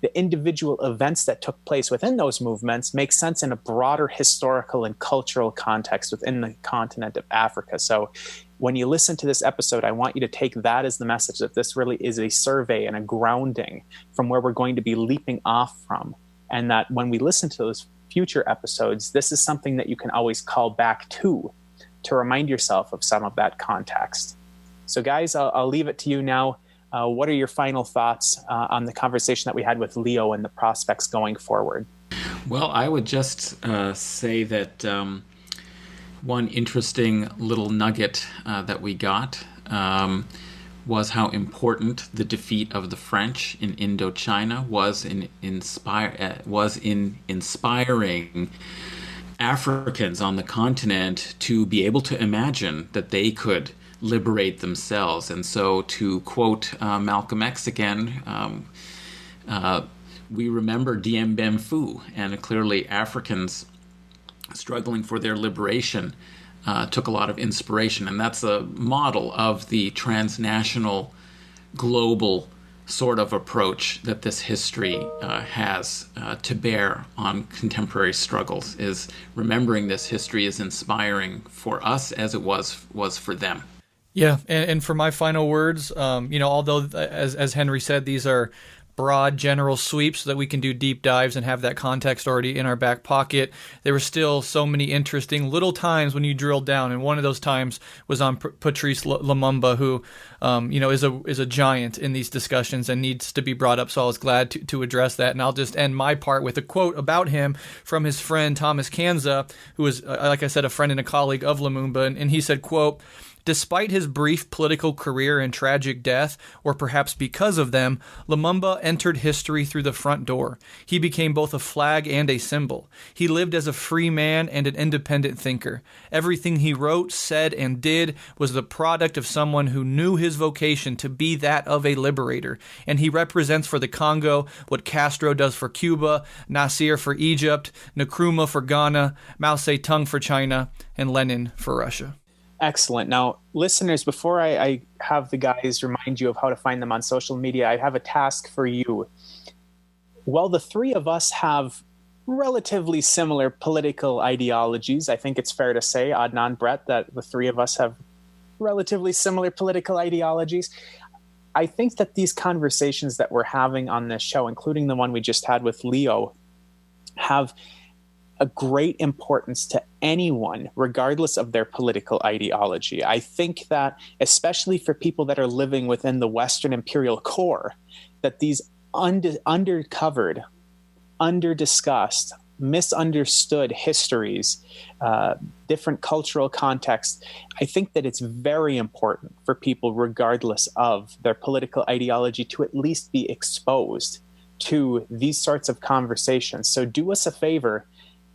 the individual events that took place within those movements make sense in a broader historical and cultural context within the continent of Africa. So when you listen to this episode, I want you to take that as the message, that this really is a survey and a grounding from where we're going to be leaping off from. And that when we listen to those future episodes, this is something that you can always call back to remind yourself of some of that context. So guys, I'll leave it to you now. What are your final thoughts on the conversation that we had with Leo and the prospects going forward? Well, I would just say that one interesting little nugget that we got was how important the defeat of the French in Indochina was in inspiring Africans on the continent to be able to imagine that they could liberate themselves. And so, to quote Malcolm X again, we remember Dien Bien Phu, and clearly Africans struggling for their liberation took a lot of inspiration, and that's a model of the transnational, global sort of approach that this history has to bear on contemporary struggles. Is remembering this history is inspiring for us as it was for them. Yeah, and for my final words, although as Henry said, these are broad general sweeps so that we can do deep dives and have that context already in our back pocket, there were still so many interesting little times when you drilled down, and one of those times was on Patrice Lumumba, who is a giant in these discussions and needs to be brought up, so I was glad to address that. And I'll just end my part with a quote about him from his friend Thomas Kanza, who was, like I said, a friend and a colleague of Lumumba, and he said, quote, "Despite his brief political career and tragic death, or perhaps because of them, Lumumba entered history through the front door. He became both a flag and a symbol. He lived as a free man and an independent thinker. Everything he wrote, said, and did was the product of someone who knew his vocation to be that of a liberator. And he represents for the Congo what Castro does for Cuba, Nasser for Egypt, Nkrumah for Ghana, Mao Zedong for China, and Lenin for Russia." Excellent. Now, listeners, before I have the guys remind you of how to find them on social media, I have a task for you. While the three of us have relatively similar political ideologies, I think it's fair to say, Adnan, Breht, that the three of us have relatively similar political ideologies. I think that these conversations that we're having on this show, including the one we just had with Leo, have a great importance to anyone, regardless of their political ideology. I think that, especially for people that are living within the Western imperial core, that these undercovered, under-discussed, misunderstood histories, different cultural contexts, I think that it's very important for people, regardless of their political ideology, to at least be exposed to these sorts of conversations. So do us a favor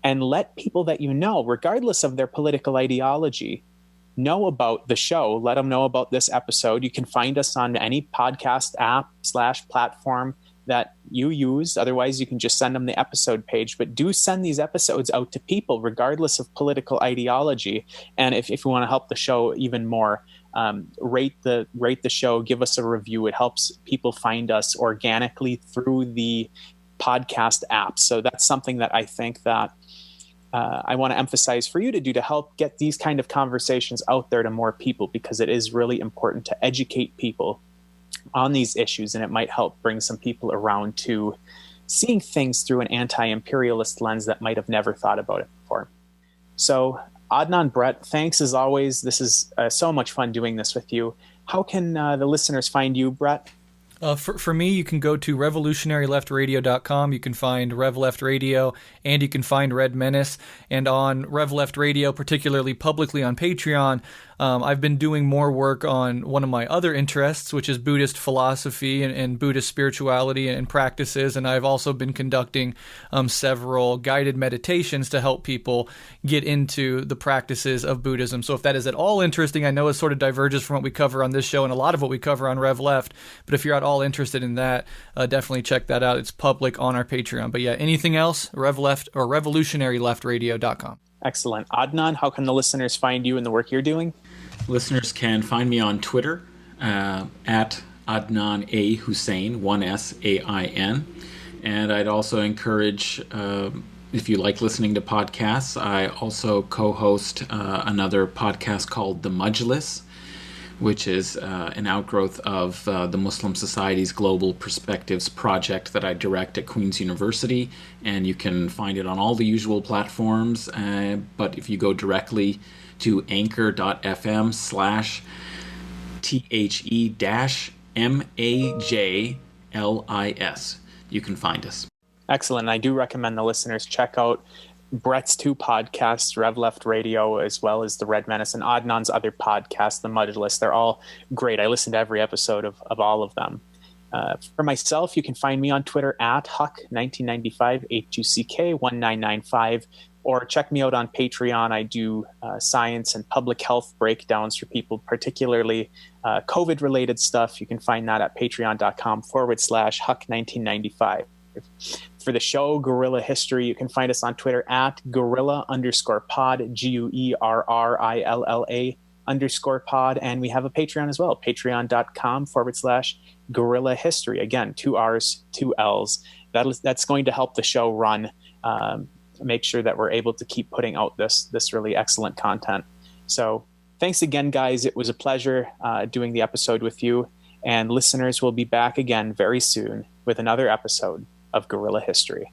and let people that you know, regardless of their political ideology, know about the show. Let them know about this episode. You can find us on any podcast app / platform that you use. Otherwise, you can just send them the episode page. But do send these episodes out to people, regardless of political ideology. And if you want to help the show even more, rate the show, give us a review. It helps people find us organically through the podcast apps. So that's something that I think that I want to emphasize for you to do to help get these kind of conversations out there to more people, because it is really important to educate people on these issues, and it might help bring some people around to seeing things through an anti-imperialist lens that might have never thought about it before. So Adnan, Breht, thanks as always. This is so much fun doing this with you. How can the listeners find you, Breht? For me, you can go to revolutionaryleftradio.com. You can find Rev Left Radio, and you can find Red Menace. And on Rev Left Radio, particularly publicly on Patreon, I've been doing more work on one of my other interests, which is Buddhist philosophy and Buddhist spirituality and practices. And I've also been conducting several guided meditations to help people get into the practices of Buddhism. So if that is at all interesting, I know it sort of diverges from what we cover on this show and a lot of what we cover on Rev Left. But if you're at all interested in that, definitely check that out. It's public on our Patreon. But yeah, anything else, Rev Left or revolutionaryleftradio.com. Excellent. Adnan, how can the listeners find you and the work you're doing? Listeners can find me on Twitter at Adnan A. Husain, 1SAIN. And I'd also encourage, if you like listening to podcasts, I also co-host another podcast called The Majlis, which is an outgrowth of the Muslim Society's Global Perspectives project that I direct at Queen's University. And you can find it on all the usual platforms. But if you go directly to anchor.fm/THE-MAJLIS, you can find us. Excellent. I do recommend the listeners check out Brett's two podcasts, Rev Left Radio, as well as the Red Menace, and Adnan's other podcast, The Majlis. They're all great. I listen to every episode of all of them. For myself, you can find me on Twitter at Huck1995, H2CK1995, or check me out on Patreon. I do science and public health breakdowns for people, particularly COVID-related stuff. You can find that at patreon.com/Huck1995. For the show, Guerrilla History, you can find us on Twitter at Guerrilla_pod, GUERRILLA_pod, and we have a Patreon as well, patreon.com/Guerrilla History. Again, 2 R's, 2 L's. That's going to help the show run, make sure that we're able to keep putting out this really excellent content. So thanks again, guys. It was a pleasure doing the episode with you, and listeners will be back again very soon with another episode of Guerrilla History.